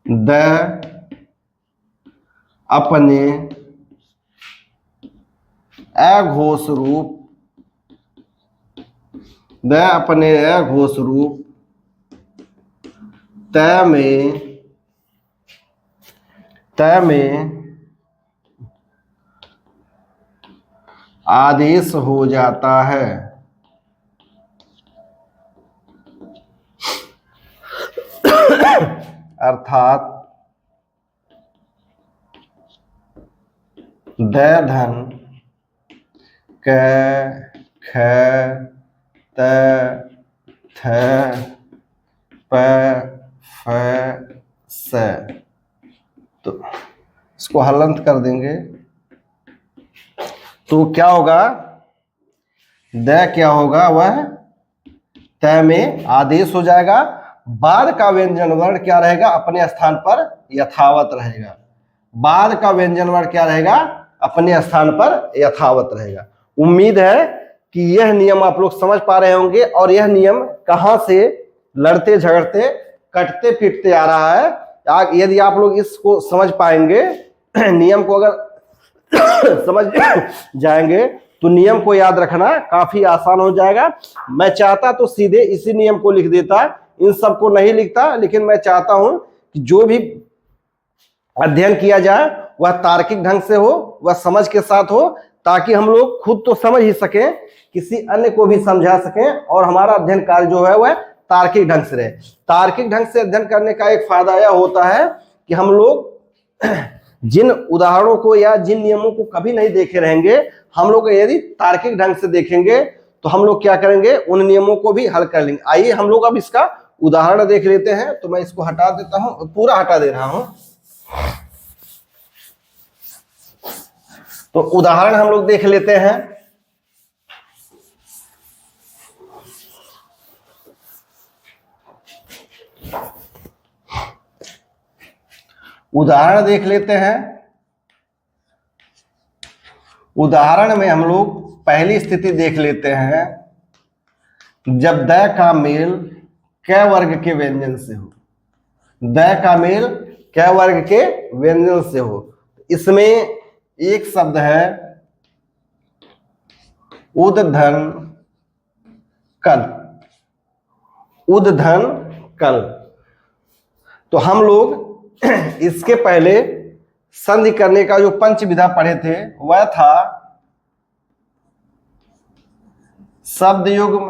द अपने अघोष रूप तय में आदेश हो जाता है। अर्थात द धन क ख त थ प फ स, तो इसको हलंत कर देंगे तो क्या होगा, द क्या होगा, वह तय में आदेश हो जाएगा। बाद का व्यंजन वर्ण क्या रहेगा, अपने स्थान पर यथावत रहेगा। बाद का व्यंजन वर्ण क्या रहेगा, अपने स्थान पर यथावत रहेगा। उम्मीद है कि यह नियम आप लोग समझ पा रहे होंगे और यह नियम कहां से लड़ते झगड़ते कटते पीटते आ रहा है। यदि आप लोग इसको समझ पाएंगे, नियम को अगर समझ जाएंगे तो नियम को याद रखना काफी आसान हो जाएगा। मैं चाहता तो सीधे इसी नियम को लिख देता, इन सबको नहीं लिखता, लेकिन मैं चाहता हूं कि जो भी अध्ययन किया जाए वह तार्किक ढंग से हो, वह समझ के साथ हो, ताकि हम लोग खुद तो समझ ही सकें, किसी अन्य को भी समझा सकें और हमारा अध्ययन कार्य जो है वह तार्किक ढंग से रहे। तार्किक ढंग से अध्ययन करने का एक फायदा यह होता है कि हम लोग जिन उदाहरणों को या जिन नियमों को कभी नहीं देखे रहेंगे, हम लोग यदि तार्किक ढंग से देखेंगे तो हम लोग क्या करेंगे, उन नियमों को भी हल कर लेंगे। आइए हम लोग अब इसका उदाहरण देख लेते हैं। तो मैं इसको हटा देता हूं, पूरा हटा दे रहा हूं। तो उदाहरण हम लोग देख लेते हैं। उदाहरण देख लेते हैं। उदाहरण में हम लोग पहली स्थिति देख लेते हैं, जब द का मेल क वर्ग के व्यंजन से हो। द का मेल क वर्ग के व्यंजन से हो। इसमें एक शब्द है उद्धन कल। उद्धन कल। तो हम लोग इसके पहले संधि करने का जो पंच विधा पढ़े थे वह था शब्द युग्म,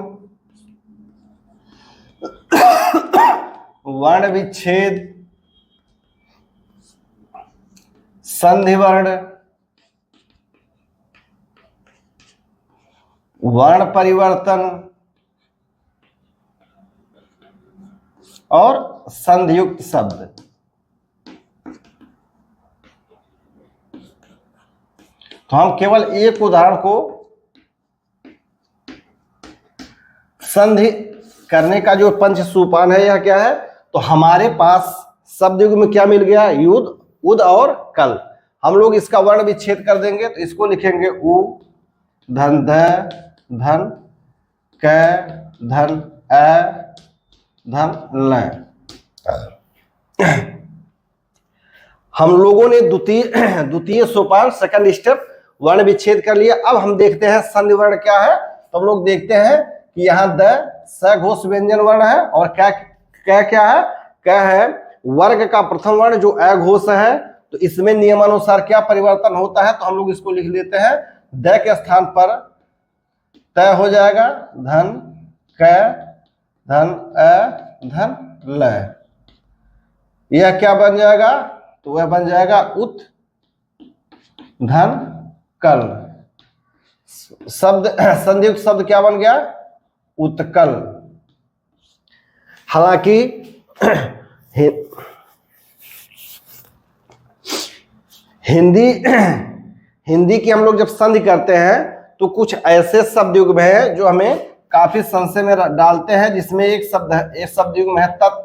वर्ण विच्छेद, संधि वर्ण, वर्ण परिवर्तन और संधियुक्त शब्द। तो हम केवल एक उदाहरण को संधि करने का जो पंच सोपान है यह क्या है, तो हमारे पास शब्द युग में क्या मिल गया, युद, उद और कल। हम लोग इसका वर्ण विच्छेद कर देंगे तो इसको लिखेंगे उ धन ध धन क धन अ धन ल। हम लोगों ने द्वितीय सोपान सेकंड स्टेप वर्ण विच्छेद कर लिया। अब हम देखते हैं संधि वर्ण क्या है। तो हम लोग देखते हैं कि यहाँ द सघोष व्यंजन वर्ण है और क्या है, क्या है वर्ग का प्रथम वर्ण जो अघोष है। तो इसमें नियमानुसार क्या परिवर्तन होता है, तो हम लोग इसको लिख लेते हैं। द के स्थान पर तय हो जाएगा धन क धन अ धन ल। यह क्या बन जाएगा, तो वह बन जाएगा उत धन कल। शब्द संधियुक्त शब्द क्या बन गया, उत्कल। हालांकि हिंदी की हम लोग जब संधि करते हैं तो कुछ ऐसे शब्द युग्म है जो हमें काफी संशय में डालते हैं, जिसमें एक शब्द युग्म है तत्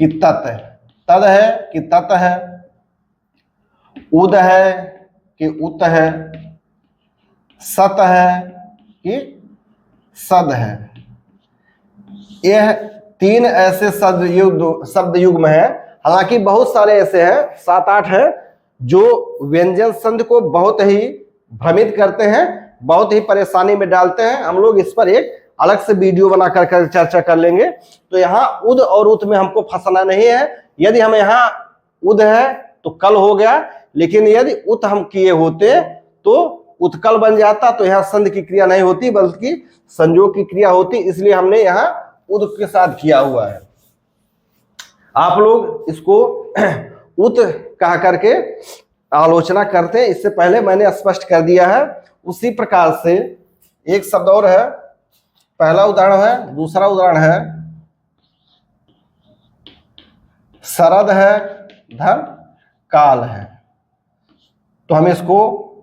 कि तत् है, तद है कि तत् है, उद है कि उत है, सत है कि सद है। यह 3 ऐसे शब्द युग्म है। हालांकि बहुत सारे ऐसे हैं, 7-8 हैं, जो व्यंजन संधि को बहुत ही भ्रमित करते हैं, बहुत ही परेशानी में डालते हैं। हम लोग इस पर एक अलग से वीडियो बना कर चर्चा कर लेंगे। तो यहाँ उद और उत में हमको फंसना नहीं है। यदि हम यहाँ उद है तो कल हो गया, लेकिन यदि उत हम किए होते तो उत्कल बन जाता, तो यहाँ संधि की क्रिया नहीं होती बल्कि संयोग की क्रिया होती, इसलिए हमने यहाँ उद के साथ किया हुआ है। आप लोग इसको उत कहा करके आलोचना करते हैं, इससे पहले मैंने स्पष्ट कर दिया है। उसी प्रकार से एक शब्द और है, पहला उदाहरण है, दूसरा उदाहरण है शरद है धन काल है। तो हम इसको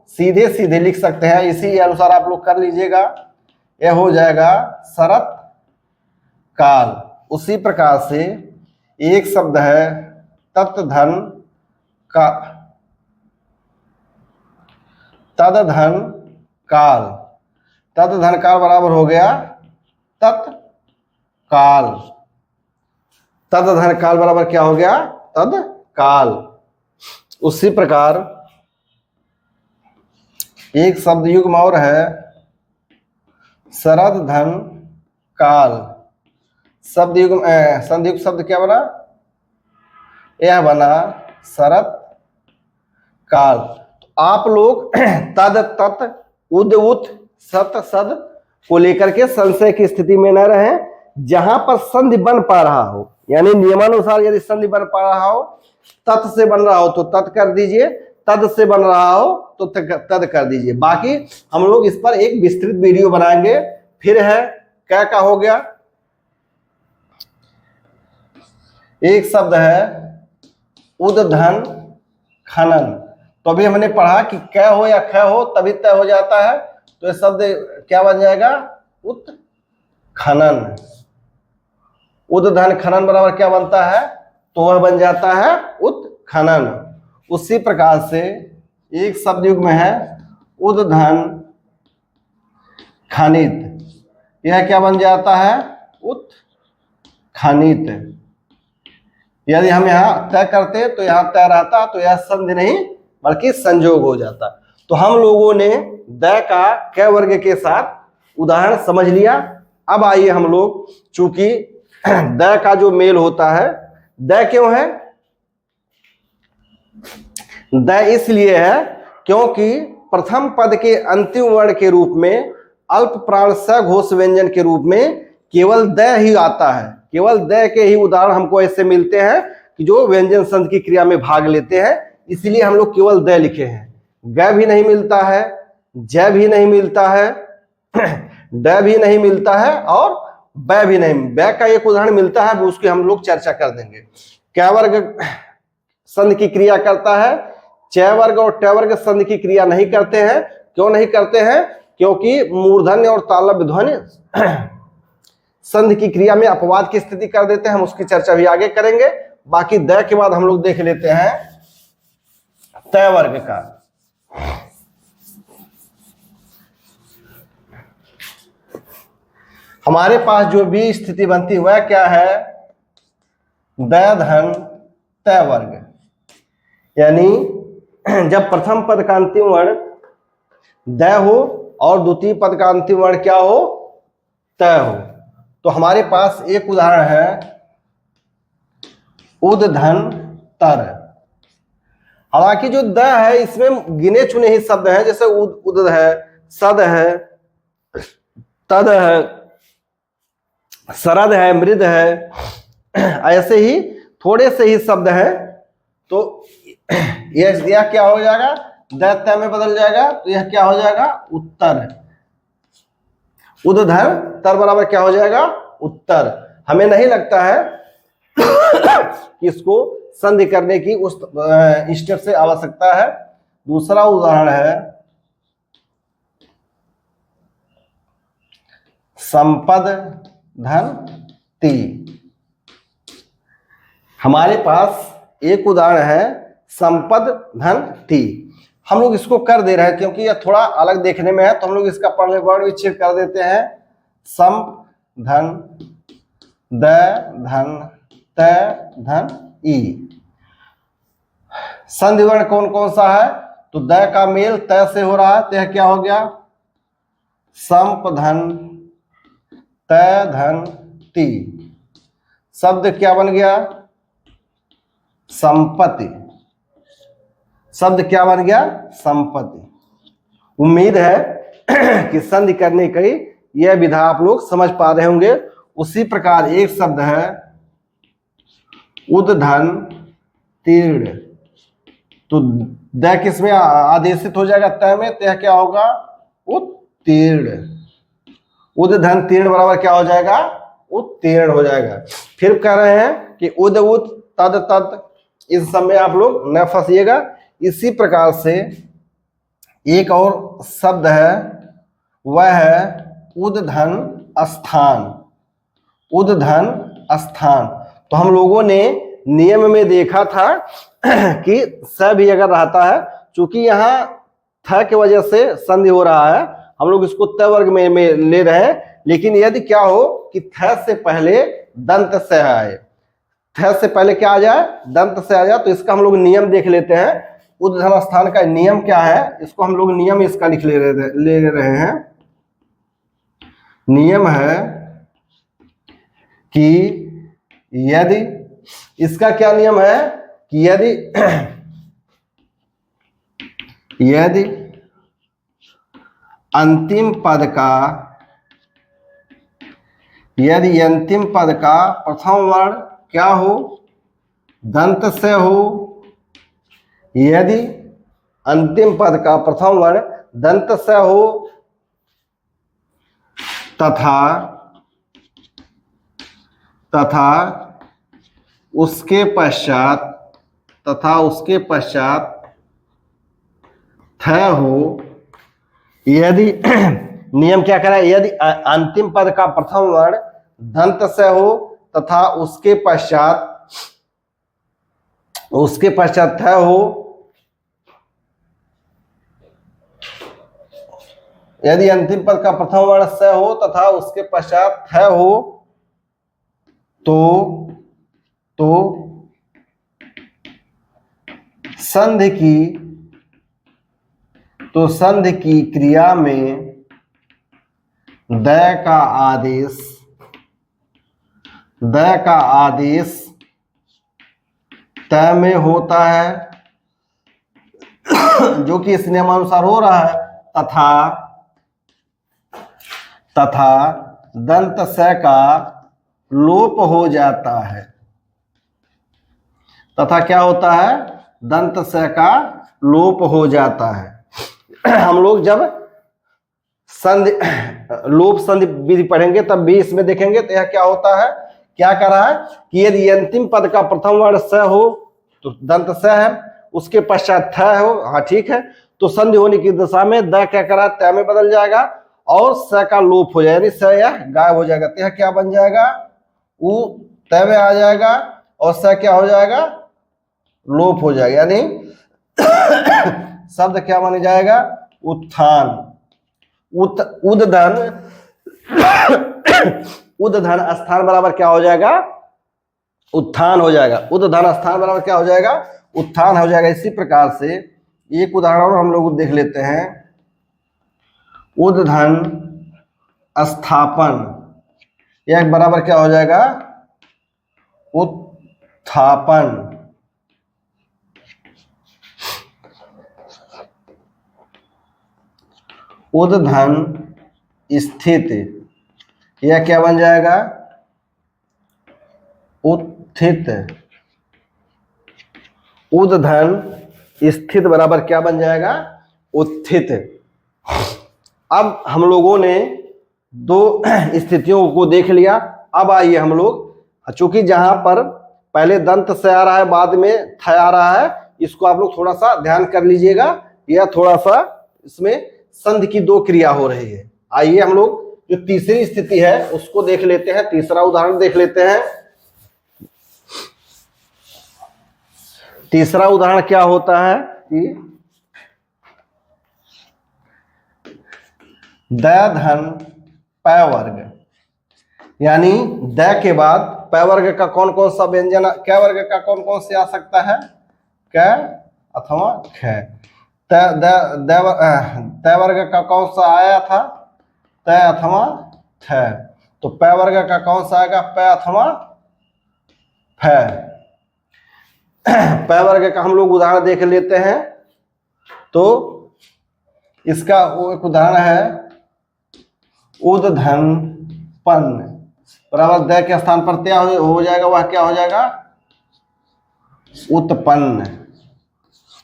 सीधे सीधे लिख सकते हैं, इसी अनुसार आप लोग कर लीजिएगा। यह हो जाएगा शरद काल। उसी प्रकार से एक शब्द है तत् धन का, तद धन काल। तद धन काल बराबर हो गया तत्काल। तद धन काल बराबर क्या हो गया? तत्काल। उसी प्रकार एक शब्द युग्म और है शरद धन काल। शब्द युग्म संयुक्त शब्द क्या बना? यह बना शरद काल। तो आप लोग तद तत् उद उत सत सद को लेकर के संशय की स्थिति में न रहें। जहां पर संधि बन पा रहा हो, यानी नियमानुसार यदि संधि बन पा रहा हो, तत् से बन रहा हो तो तत् कर दीजिए, तद से बन रहा हो तो तद कर दीजिए। बाकी हम लोग इस पर एक विस्तृत वीडियो बनाएंगे। फिर है क्या का हो गया, एक शब्द है उद्धन खनन। तो अभी हमने पढ़ा कि कै हो या ख हो तभी तय हो जाता है। तो ये शब्द क्या बन जाएगा? उत्खनन। उद्धन खनन बराबर क्या बनता है? तो वह बन जाता है उत्खनन। उसी प्रकार से एक शब्द युग्म है उद्धन खनित। यह क्या बन जाता है? उत्खनित। यदि हम यहाँ तय करते तो यहाँ तय रहता, तो यह संधि नहीं बल्कि संयोग हो जाता। तो हम लोगों ने द का क वर्ग के साथ उदाहरण समझ लिया। अब आइए हम लोग, चूंकि द का जो मेल होता है, द क्यों है? द इसलिए है क्योंकि प्रथम पद के अंतिम वर्ण के रूप में अल्प प्राण सघोष व्यंजन के रूप में केवल द ही आता है। केवल द के ही उदाहरण हमको ऐसे मिलते हैं कि जो व्यंजन संधि की क्रिया में भाग लेते हैं, इसलिए हम लोग केवल द लिखे हैं। ग भी नहीं मिलता है, ज भी नहीं मिलता है, ड भी नहीं मिलता है और ब भी नहीं। ब का एक उदाहरण मिलता है, वो उसकी हम लोग चर्चा कर देंगे। क वर्ग संधि की क्रिया करता है, च वर्ग और ट वर्ग संधि की क्रिया नहीं करते हैं। क्यों नहीं करते हैं? क्योंकि मूर्धन्य और तालव्य ध्वनि संधि की क्रिया में अपवाद की स्थिति कर देते हैं। हम उसकी चर्चा भी आगे करेंगे। बाकी द के बाद हम लोग देख लेते हैं तय वर्ग का। हमारे पास जो भी स्थिति बनती हुआ क्या है? द धन तय वर्ग। यानी जब प्रथम पद का अंतिम वर्ण द हो और द्वितीय पद का अंतिम वर्ण क्या हो? तय हो। तो हमारे पास एक उदाहरण है उद्धन तर। हालांकि जो द है इसमें गिने चुने ही शब्द हैं, जैसे उद है, सद है, तद है, शरद है, मृद है, ऐसे ही थोड़े से ही शब्द हैं। तो यह क्या हो जाएगा? दैत्य में बदल जाएगा। तो यह क्या हो जाएगा? उत्तर। उद्धर तर बराबर क्या हो जाएगा? उत्तर। हमें नहीं लगता है कि इसको संधि करने की उस स्टेप से आवश्यकता है। दूसरा उदाहरण है संपद धन ती। हमारे पास एक उदाहरण है संपद धन ती। हम लोग इसको कर दे रहे हैं क्योंकि यह थोड़ा अलग देखने में है, तो हम लोग इसका पहले वर्ड विच्छेद कर देते हैं। सम धन द धन त धन ई। संधि वर्ण कौन कौन सा है? तो द का मेल त से हो रहा है, तो यह क्या हो गया? संप धन त धन ती। शब्द क्या बन गया? संपत्ति। शब्द क्या बन गया? संपत्ति। उम्मीद है कि संधि करने की यह विधा आप लोग समझ पा रहे होंगे। उसी प्रकार एक शब्द है उद्धन तीर्ण। तो द किसमें आदेशित हो जाएगा? तय में। तो यह क्या होगा? उत्तीर्ण। उद्धन तीर्ण बराबर क्या हो जाएगा? उत्तीर्ण हो जाएगा। फिर कह रहे हैं कि उद उत तद तद, इस सब में आप लोग न फंसिएगा। इसी प्रकार से एक और शब्द है, वह है उद्धन स्थान। उद्धन स्थान। तो हम लोगों ने नियम में देखा था कि स भी अगर रहता है, चूंकि यहाँ थ की वजह से संधि हो रहा है, हम लोग इसको त वर्ग में ले रहे हैं। लेकिन यदि क्या हो कि थ से पहले दंत से आए, थ से पहले क्या आ जाए? दंत से आ जाए, तो इसका हम लोग नियम देख लेते हैं। उद्धन स्थान का नियम क्या है, इसको हम लोग नियम इसका लिख ले रहे हैं। नियम है कि यदि, इसका क्या नियम है कि यदि यदि अंतिम पद का प्रथम वर्ण क्या हो? दंत से हो। यदि अंतिम पद का प्रथम वर्ण दंत से हो तथा उसके पश्चात थ हो। यदि नियम क्या कह रहा है? यदि अंतिम पद का प्रथम वर्ण दंत से हो तथा उसके पश्चात थ हो। यदि अंतिम पद का प्रथम वर्ण स हो तथा उसके पश्चात थ हो तो संधि की क्रिया में द का आदेश तय में होता है, जो कि इस नियमानुसार हो रहा है। तथा दंत स का लोप हो जाता है। तथा क्या होता है? दंत स का लोप हो जाता है। हम लोग जब लोप संधि विधि पढ़ेंगे तब भी इसमें देखेंगे। तो यह क्या होता है? क्या कर रहा है कि यदि अंतिम पद का प्रथम वर्ण स हो तो दंत स है, उसके पश्चात थ हो, हाँ ठीक है, तो संधि होने की दशा में द क्या करा? तय में बदल जाएगा और स का लोप हो जाएगा, यानी स यह गायब हो जाएगा। तो यह क्या बन जाएगा? उ तय में आ जाएगा और स क्या हो जाएगा? लोप हो जाएगा, यानी शब्द क्या बन जाएगा? उत्थान। उद्धन स्थान बराबर क्या हो जाएगा? उत्थान हो जाएगा। उद्धन स्थान बराबर क्या हो जाएगा? उत्थान हो जाएगा। इसी प्रकार से एक उदाहरण हम लोग देख लेते हैं। उद्धन स्थापन, यह बराबर क्या हो जाएगा? उत्थापन। उद्धन स्थित, यह क्या बन जाएगा? उत्थित। उद्धन स्थित बराबर क्या बन जाएगा? उत्थित। अब हम लोगों ने दो स्थितियों को देख लिया, अब आइए हम लोग, चूंकि जहां पर पहले दंत से आ रहा है बाद में थ आ रहा है, इसको आप लोग थोड़ा सा ध्यान कर लीजिएगा, या थोड़ा सा इसमें संधि की दो क्रिया हो रही है। आइए हम लोग जो तीसरी स्थिति है उसको देख लेते हैं, तीसरा उदाहरण देख लेते हैं। तीसरा उदाहरण क्या होता है कि द धन प वर्ग, यानी द के बाद प वर्ग का कौन कौन सा व्यंजन, क वर्ग का कौन कौन से आ सकता है, क अथवा ख। त वर्ग का कौन सा आया था, त अथवा थ। तो प वर्ग का कौन सा आएगा, प अथवा फ। प वर्ग का हम लोग उदाहरण देख लेते हैं। तो इसका वो एक उदाहरण है, उद धन पन बराबर द के स्थान पर क्या हो जाएगा, वह क्या हो जाएगा, उत्पन्न।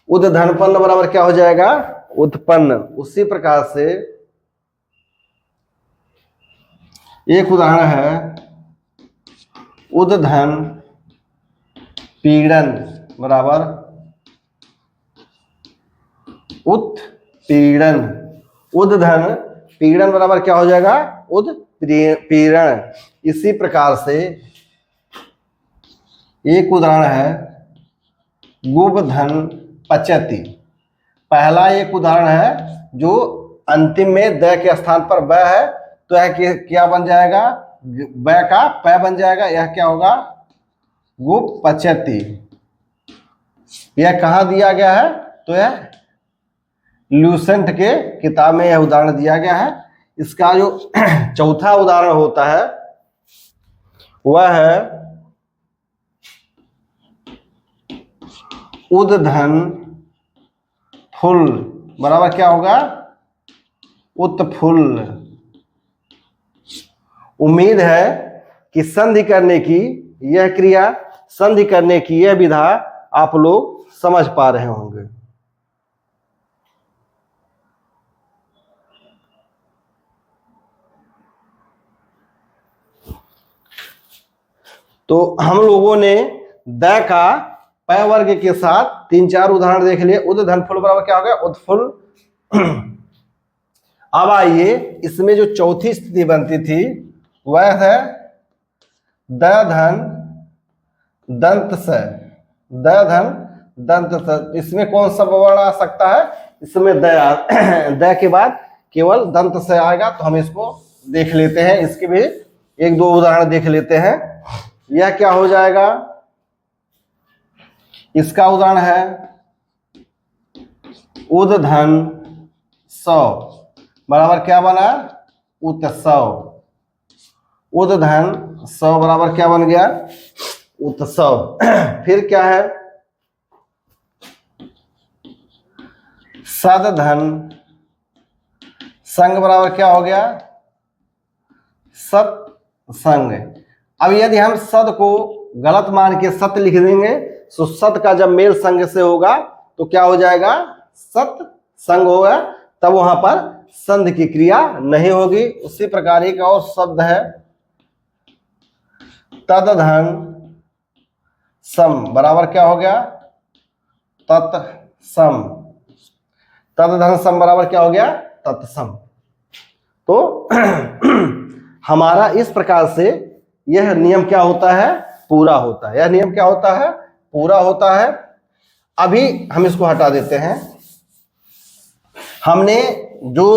उद धन पन्न बराबर क्या हो जाएगा, उत्पन्न। उसी प्रकार से एक उदाहरण है, उद धन पीड़न बराबर उत्पीड़न। उद धन पीड़न बराबर क्या हो जाएगा, उत्पीड़न। इसी प्रकार से एक उदाहरण है, गुब धन पचति। पहला एक उदाहरण है जो अंतिम में द के स्थान पर ब है, तो यह क्या बन जाएगा, ब का प बन जाएगा, यह क्या होगा, गुब पचति। यह कहाँ दिया गया है, तो यह ल्यूसेंट के किताब में यह उदाहरण दिया गया है। इसका जो चौथा उदाहरण होता है वह है उद धन फुल बराबर क्या होगा, उत्फुल्ल। उम्मीद है कि संधि करने की यह क्रिया, संधि करने की यह विधा आप लोग समझ पा रहे होंगे। तो हम लोगों ने द का प वर्ग के साथ 3-4 उदाहरण देख लिए। उद धन फुल बराबर क्या हो गया, उत्फुल्ल। अब आइए इसमें जो चौथी स्थिति बनती थी वह है द धन दंत से, द धन दंत से। इसमें कौन सा वर्ण आ सकता है, इसमें द के बाद केवल दंत से आएगा। तो हम इसको देख लेते हैं, इसके भी 1-2 उदाहरण देख लेते हैं। यह क्या हो जाएगा, इसका उदाहरण है उद धन सौ बराबर क्या बना, उत्सव। उद धन सौ बराबर क्या बन गया, उत्सव। फिर क्या है, सद धन संग बराबर क्या हो गया, सत्संग। अब यदि हम सद को गलत मान के सत लिख देंगे, तो सत का जब मेल संग से होगा तो क्या हो जाएगा, सत्संग होगा, तब वहां पर संधि की क्रिया नहीं होगी। उसी प्रकार एक और शब्द है तदधन सम बराबर क्या हो गया, तत्सम। तदधन सम बराबर क्या हो गया, तत्सम। तो हमारा इस प्रकार से यह नियम क्या होता है, पूरा होता है। यह नियम क्या होता है, पूरा होता है। अभी हम इसको हटा देते हैं। हमने जो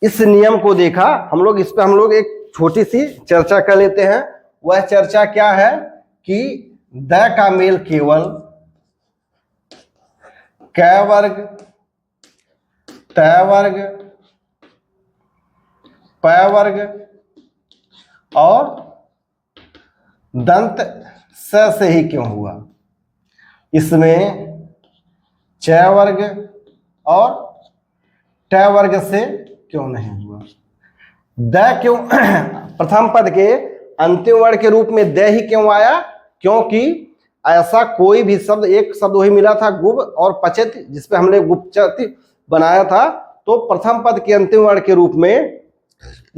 इस नियम को देखा, इस पे हम लोग एक छोटी सी चर्चा कर लेते हैं। वह चर्चा क्या है कि द का मेल केवल क वर्ग, त वर्ग, प वर्ग और दंत स से ही क्यों हुआ, इसमें च वर्ग और ट वर्ग से क्यों नहीं हुआ। द क्यों प्रथम पद के अंतिम वर्ण के रूप में द ही क्यों आया, क्योंकि ऐसा कोई भी शब्द, एक शब्द वही मिला था गुब और पचत, जिसपे हमने गुप्चति बनाया था। तो प्रथम पद के अंतिम वर्ण के रूप में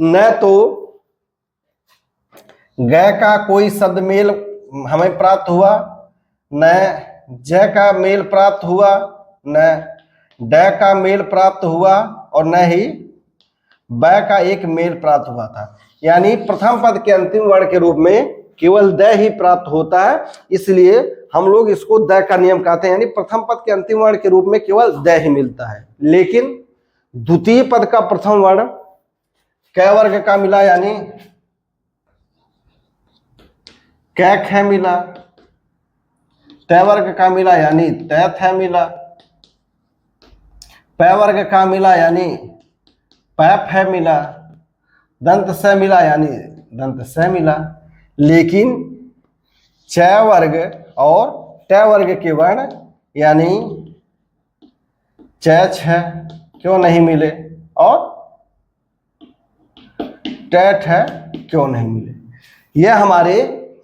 न तो ग का कोई शब्द मेल हमें प्राप्त हुआ, न ज का मेल प्राप्त हुआ, न ड का मेल प्राप्त हुआ, और न ही ब का एक मेल प्राप्त हुआ था। यानी प्रथम पद के अंतिम वर्ण के रूप में केवल द ही प्राप्त होता है, इसलिए हम लोग इसको द का नियम कहते हैं। यानी प्रथम पद के अंतिम वर्ण के रूप में केवल द ही मिलता है। लेकिन द्वितीय पद का प्रथम वर्ण क वर्ग का मिला, यानी क ख मिला, त वर्ग का मिला यानी त थ मिला, प वर्ग का मिला यानी प फ मिला, दंत स मिला यानी दंत स मिला। लेकिन च वर्ग और ट वर्ग के वर्ण यानी च छ क्यों नहीं मिले और ट ठ क्यों नहीं मिले? यह हमारे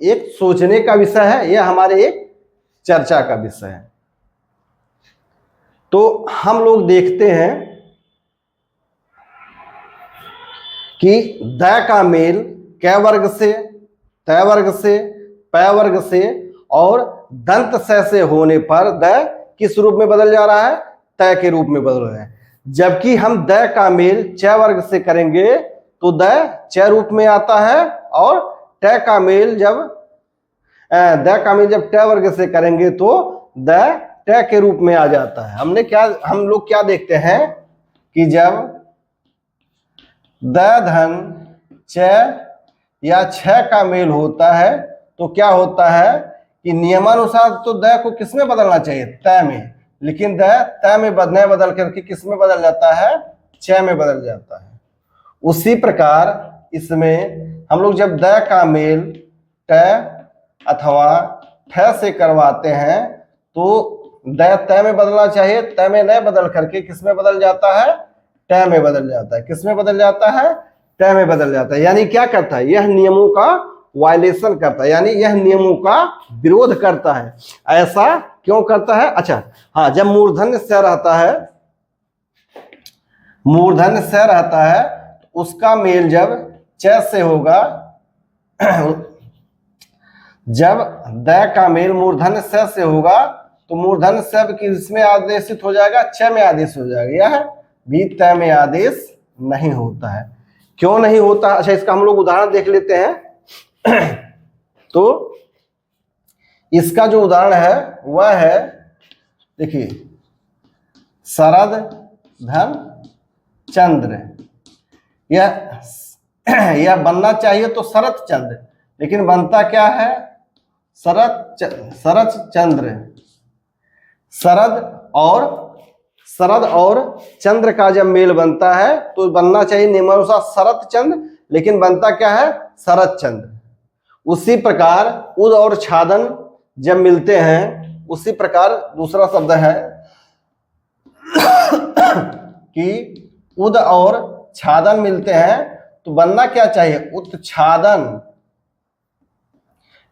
एक सोचने का विषय है, यह हमारे एक चर्चा का विषय है। तो हम लोग देखते हैं कि द का मेल क वर्ग से, त वर्ग से, प वर्ग से और दंत से होने पर द किस रूप में बदल जा रहा है? त के रूप में बदल रहा है। जबकि हम द का मेल च वर्ग से करेंगे तो द च रूप में आता है, और ट का मेल जब ट वर्ग से करेंगे तो द ट के रूप में आ जाता है। हम लोग क्या देखते हैं कि जब द धन च या छ का मेल होता है तो क्या होता है कि नियमानुसार तो द को किस में बदलना चाहिए? त में। लेकिन द त में न बदल करके किस में बदल जाता है? च में बदल जाता है। उसी प्रकार इसमें हम लोग जब द का मेल ट अथवा ठ से करवाते हैं तो द त में बदलना चाहिए, त में न बदल करके किस में बदल जाता है? ट में बदल जाता है। किस में बदल जाता है? ट में बदल जाता है। यानी क्या करता है? यह नियमों का वायलेशन करता है, यानी यह नियमों का विरोध करता है। ऐसा क्यों करता है? अच्छा हाँ, जब मूर्धन्य स रहता है, मूर्धन्य स रहता है तो उसका मेल जब च से होगा, जब द का मेल मूर्धन्य स से होगा तो मूर्धन्य स किस में आदेशित हो जाएगा? च में आदेश हो जाएगा। यह भी त में आदेश नहीं होता है। क्यों नहीं होता? अच्छा, इसका हम लोग उदाहरण देख लेते हैं। तो इसका जो उदाहरण है वह है, देखिए, शरद धन चंद्र। यह बनना चाहिए तो शरद चंद्र, लेकिन बनता क्या है? शरद चंद्र। शरद और चंद्र का जब मेल बनता है तो बनना चाहिए नियमानुसार शरद चंद्र, लेकिन बनता क्या है? शरद चंद्र। उसी प्रकार उद और छादन जब मिलते हैं, उसी प्रकार दूसरा शब्द है कि उद और छादन मिलते हैं तो बनना क्या चाहिए? उत्छादन।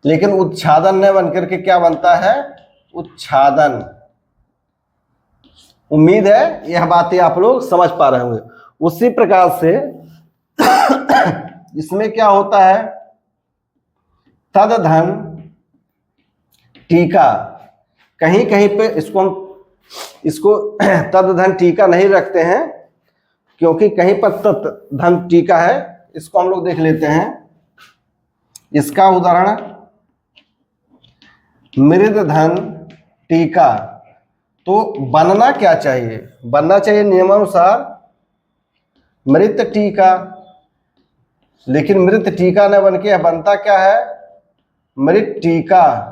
लेकिन उत्छादन न बनकर के क्या बनता है? उच्छादन। उम्मीद है यह बातें आप लोग समझ पा रहे होंगे। उसी प्रकार से इसमें क्या होता है? तद धन टीका। कहीं कहीं पे इसको तद धन टीका नहीं रखते हैं, क्योंकि कहीं पर तद धन टीका है। इसको हम लोग देख लेते हैं। इसका उदाहरण मृद धन टीका। तो बनना क्या चाहिए? बनना चाहिए नियमानुसार मृत टीका, लेकिन मृत टीका न बन के बनता क्या है? मृत टीका।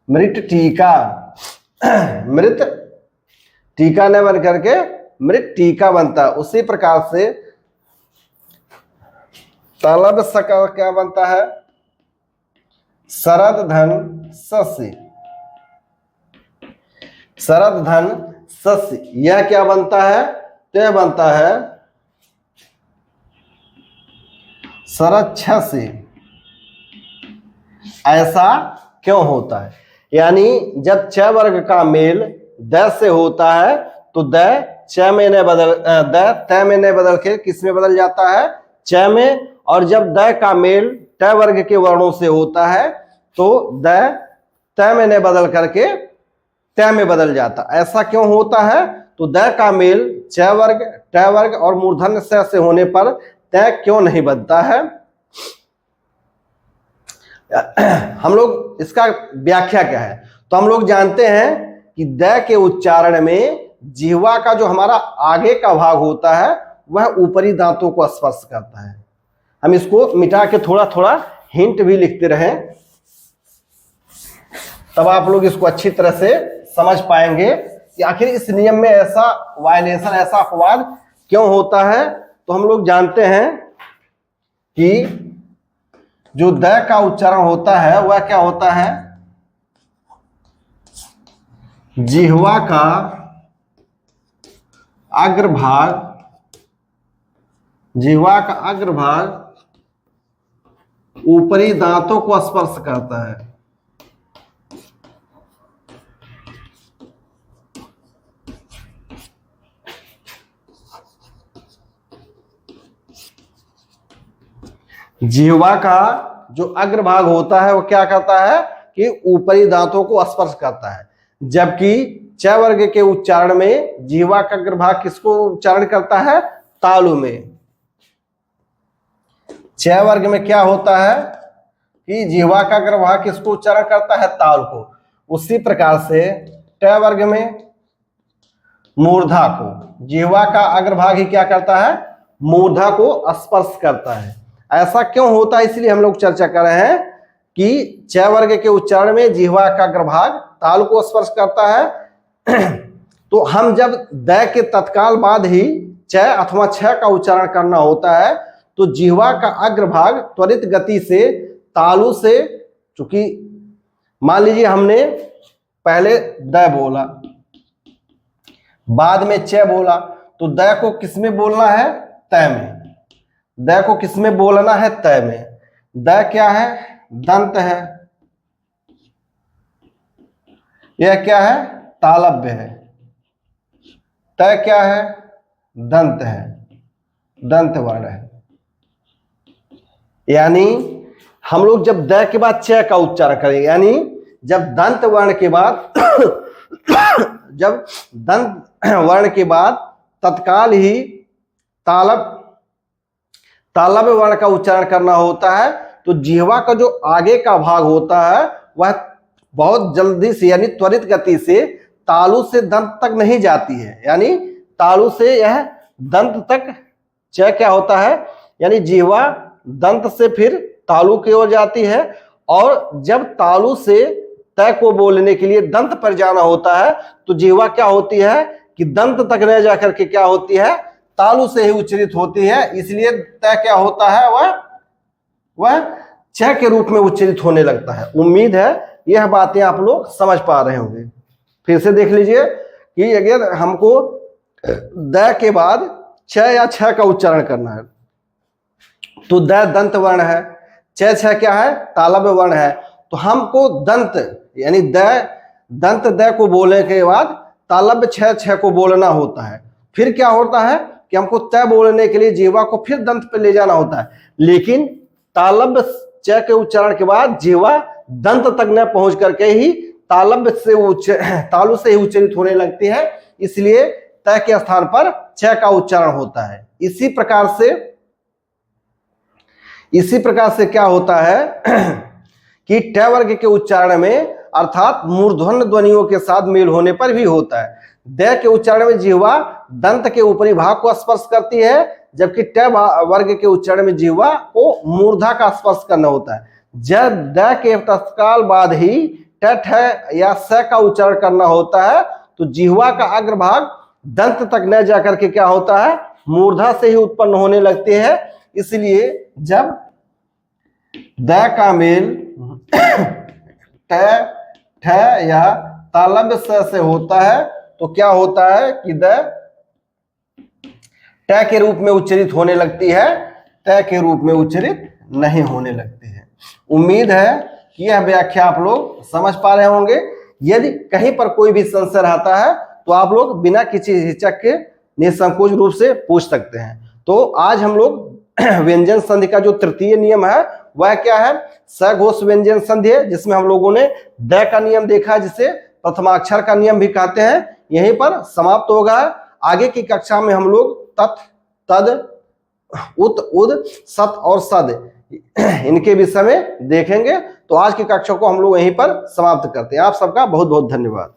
मृत टीका मृत टीका न बन करके मृत टीका बनता है। उसी प्रकार से तलब सका क्या बनता है? शरद धन सस्य। शरद धन सस्य, यह क्या बनता है? तो यह बनता है शरद छस्य। ऐसा क्यों होता है? यानी जब च वर्ग का मेल द से होता है तो द च में न बदल द त में न बदल के किस में बदल जाता है? च में। और जब द का मेल ट वर्ग के वर्णों से होता है तो द त में न बदल करके त में बदल जाता। ऐसा क्यों होता है? तो द का मेल च वर्ग, ट वर्ग और मूर्धन्य स से होने पर त क्यों नहीं बनता है? हम लोग इसका व्याख्या क्या है? तो हम लोग जानते हैं कि द के उच्चारण में जिह्वा का जो हमारा आगे का भाग होता है वह ऊपरी दांतों को स्पर्श करता है। हम इसको मिटा के थोड़ा थोड़ा हिंट भी लिखते रहें, तब आप लोग इसको अच्छी तरह से समझ पाएंगे कि आखिर इस नियम में ऐसा वायलेशन, ऐसा अपवाद क्यों होता है। तो हम लोग जानते हैं कि जो द का उच्चारण होता है वह क्या होता है? जिह्वा का अग्रभाग, जिह्वा का अग्रभाग ऊपरी दांतों को स्पर्श करता है। जिह्वा का जो अग्रभाग होता है वो क्या करता है कि ऊपरी दांतों को स्पर्श करता है, जबकि च वर्ग के उच्चारण में जिह्वा का अग्रभाग किसको उच्चारण करता है? तालु में। च वर्ग में क्या होता है कि जिह्वा का अग्रभाग किसको उच्चारण करता है? ताल को। उसी प्रकार से ट वर्ग में मूर्धा को, जिह्वा का अग्रभाग ही क्या करता है? मूर्धा को स्पर्श करता है। ऐसा क्यों होता है? इसलिए हम लोग चर्चा कर रहे हैं कि च वर्ग के उच्चारण में जिह्वा का अग्रभाग ताल को स्पर्श करता है। तो हम जब द के तत्काल बाद ही च अथवा छ का उच्चारण करना होता है तो जिह्वा का अग्रभाग त्वरित गति से तालु से, चूंकि मान लीजिए हमने पहले द बोला, बाद में च बोला, तो द को किसमें बोलना है? त में। द को किसमें बोलना है? त में। द क्या है? दंत है। यह क्या है? तालव्य है। त क्या है? दंत है, दंत वर्ण है। यानी हम लोग जब द के बाद च का उच्चारण करेंगे, यानी जब दंत वर्ण के बाद जब दंत वर्ण के बाद तत्काल ही तालव्य वर्ण का उच्चारण करना होता है तो जिह्वा का जो आगे का भाग होता है वह बहुत जल्दी से यानी त्वरित गति से तालु से दंत तक नहीं जाती है, यानी तालु से यह दंत तक च क्या होता है, यानी जिह्वा दंत से फिर तालु की ओर जाती है, और जब तालु से त को बोलने के लिए दंत पर जाना होता है तो जिह्वा क्या होती है कि दंत तक न जाकर के क्या होती है? तालु से ही उच्चरित होती है। इसलिए त क्या होता है? वह छ के रूप में उच्चरित होने लगता है। उम्मीद है यह बातें आप लोग समझ पा रहे होंगे। फिर से देख लीजिए कि अगर हमको द के बाद छ या छ का उच्चारण करना है तो द दंत वर्ण है, छ छ क्या है? तालव्य वर्ण है। तो हमको दंत यानी दंत द को बोलने के बाद तालव्य छ छ को बोलना होता है। फिर क्या होता है कि हमको त बोलने के लिए जिह्वा को फिर दंत पे ले जाना होता है, लेकिन तालव्य च के उच्चारण के बाद जिह्वा दंत तक न पहुंच करके ही तालु से ही उच्चरित होने लगती है, इसलिए त के स्थान पर छ का उच्चारण होता है। इसी प्रकार से क्या होता है कि ट वर्ग के उच्चारण में अर्थात मूर्धन्य ध्वनियों के साथ मेल होने पर भी होता है। द के उच्चारण में जिह्वा दंत के ऊपरी भाग को स्पर्श करती है, जबकि ट वर्ग के उच्चारण में जिह्वा को मूर्धा का स्पर्श करना होता है। जब द के तत्काल बाद ही ट ठ या स का उच्चारण करना होता है तो जिह्वा का अग्रभाग दंत तक न जाकर के क्या होता है? मूर्धा से ही उत्पन्न होने लगते हैं। इसलिए जब द का मेल ट ठ या तालव्य स से होता है तो क्या होता है कि द ट के रूप में उच्चरित होने लगती है, त के रूप में उच्चरित नहीं होने लगती है। उम्मीद है कि यह व्याख्या आप लोग समझ पा रहे होंगे। यदि कहीं पर कोई भी संशय रहता है तो आप लोग बिना किसी हिचक के निसंकोच रूप से पूछ सकते हैं। तो आज हम लोग व्यंजन संधि का जो तृतीय नियम है वह क्या है, सघोष व्यंजन संधि है, जिसमें हम लोगों ने द का नियम देखा है, जिसे प्रथमाक्षर का नियम भी कहते हैं। यहीं पर समाप्त होगा। आगे की कक्षा में हम लोग तत्, तद, उत, उद, सत और सद इनके विषय में देखेंगे। तो आज की कक्षा को हम लोग यहीं पर समाप्त करते हैं। आप सबका बहुत बहुत धन्यवाद।